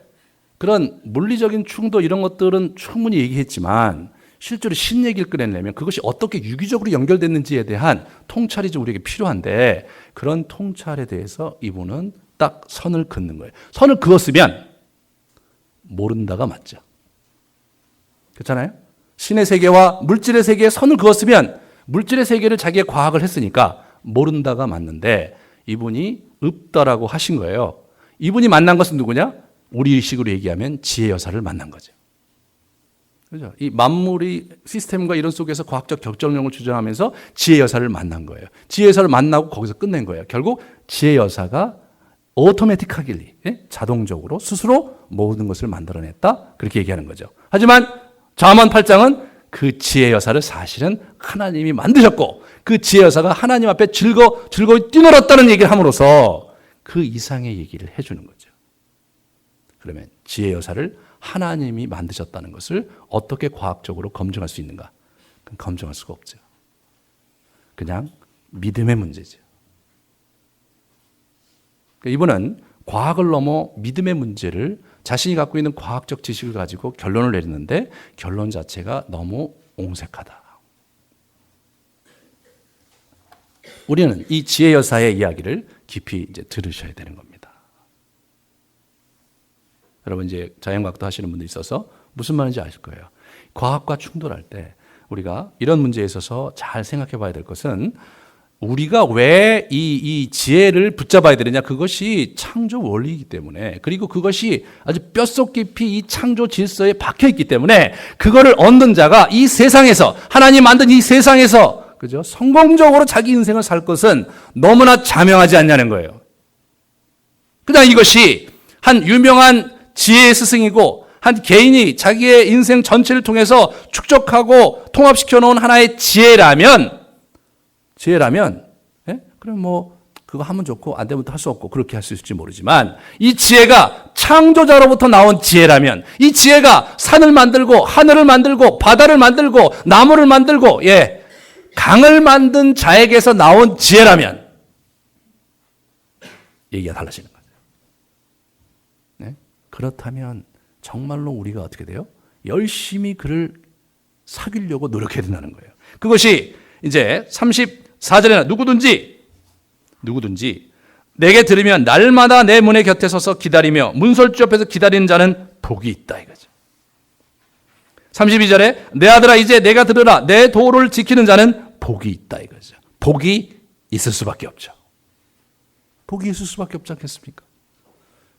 그런 물리적인 충돌 이런 것들은 충분히 얘기했지만 실제로 신 얘기를 꺼내려면 그것이 어떻게 유기적으로 연결됐는지에 대한 통찰이 좀 우리에게 필요한데 그런 통찰에 대해서 이분은 딱 선을 긋는 거예요. 선을 그었으면 모른다가 맞죠. 그렇잖아요? 신의 세계와 물질의 세계에 선을 그었으면 물질의 세계를 자기의 과학을 했으니까 모른다가 맞는데 이분이 없다라고 하신 거예요. 이분이 만난 것은 누구냐? 우리식으로 얘기하면 지혜 여사를 만난 거죠. 그죠? 이 만물이 시스템과 이런 속에서 과학적 결정력을 주장하면서 지혜 여사를 만난 거예요. 지혜 여사를 만나고 거기서 끝낸 거예요. 결국 지혜 여사가 오토매틱하길리 자동적으로 스스로 모든 것을 만들어냈다 그렇게 얘기하는 거죠. 하지만 잠언 8장은 그 지혜 여사를 사실은 하나님이 만드셨고 그 지혜 여사가 하나님 앞에 즐거이 뛰놀았다는 얘기를 함으로써 그 이상의 얘기를 해주는 거죠. 그러면 지혜 여사를 하나님이 만드셨다는 것을 어떻게 과학적으로 검증할 수 있는가? 검증할 수가 없죠. 그냥 믿음의 문제죠. 이분은 과학을 넘어 믿음의 문제를 자신이 갖고 있는 과학적 지식을 가지고 결론을 내리는데 결론 자체가 너무 옹색하다. 우리는 이 지혜 여사의 이야기를 깊이 이제 들으셔야 되는 겁니다. 여러분 이제 자연과학도 하시는 분들이 있어서 무슨 말인지 아실 거예요. 과학과 충돌할 때 우리가 이런 문제에 있어서 잘 생각해 봐야 될 것은 우리가 왜 이 지혜를 붙잡아야 되느냐? 그것이 창조 원리이기 때문에 그리고 그것이 아주 뼛속 깊이 이 창조 질서에 박혀 있기 때문에 그거를 얻는 자가 이 세상에서 하나님 만든 이 세상에서 그죠? 성공적으로 자기 인생을 살 것은 너무나 자명하지 않냐는 거예요. 그냥 이것이 한 유명한 지혜의 스승이고 한 개인이 자기의 인생 전체를 통해서 축적하고 통합시켜 놓은 하나의 지혜라면 그럼 뭐 그거 하면 좋고 안 되면 할 수 없고 그렇게 할 수 있을지 모르지만 이 지혜가 창조자로부터 나온 지혜라면 이 지혜가 산을 만들고 하늘을 만들고 바다를 만들고 나무를 만들고 강을 만든 자에게서 나온 지혜라면 얘기가 달라지는 거죠. 그렇다면 정말로 우리가 어떻게 돼요? 열심히 그를 사귀려고 노력해야 된다는 거예요. 그것이 이제 34절에 누구든지 내게 들으면 날마다 내 문의 곁에 서서 기다리며 문설주 옆에서 기다리는 자는 복이 있다 이거죠. 32절에 내 아들아 이제 내가 들으라 내 도를 지키는 자는 복이 있다 이거죠. 복이 있을 수밖에 없죠. 복이 있을 수밖에 없지 않겠습니까?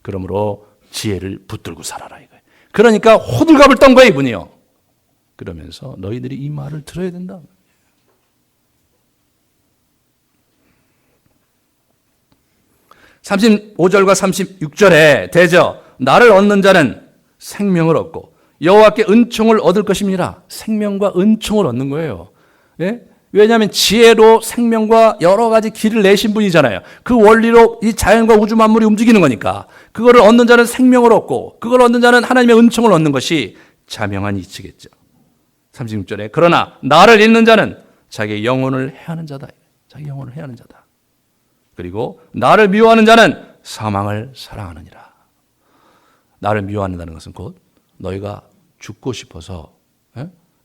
그러므로 지혜를 붙들고 살아라 이거예요. 그러니까 호들갑을 떤 거예요 이분이요. 그러면서 너희들이 이 말을 들어야 된다. 35절과 36절에 대저 나를 얻는 자는 생명을 얻고 여호와께 은총을 얻을 것입니다. 생명과 은총을 얻는 거예요. 예? 왜냐하면 지혜로 생명과 여러 가지 길을 내신 분이잖아요. 그 원리로 이 자연과 우주 만물이 움직이는 거니까 그거를 얻는 자는 생명을 얻고 그걸 얻는 자는 하나님의 은총을 얻는 것이 자명한 이치겠죠. 36절에 그러나 나를 잊는 자는 자기의 영혼을 해하는 자다. 자기 영혼을 해하는 자다. 그리고 나를 미워하는 자는 사망을 사랑하느니라. 나를 미워한다는 것은 곧 너희가 죽고 싶어서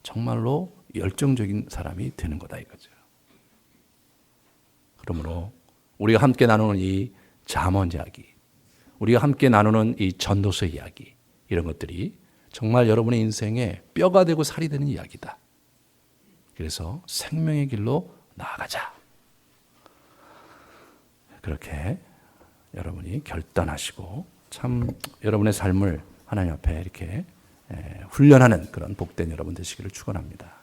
정말로 열정적인 사람이 되는 거다 이거죠. 그러므로 우리가 함께 나누는 이 잠언 이야기, 우리가 함께 나누는 이 전도서 이야기, 이런 것들이 정말 여러분의 인생에 뼈가 되고 살이 되는 이야기다. 그래서 생명의 길로 나아가자. 그렇게 여러분이 결단하시고 참 여러분의 삶을 하나님 앞에 이렇게 훈련하는 그런 복된 여러분 되시기를 축원합니다.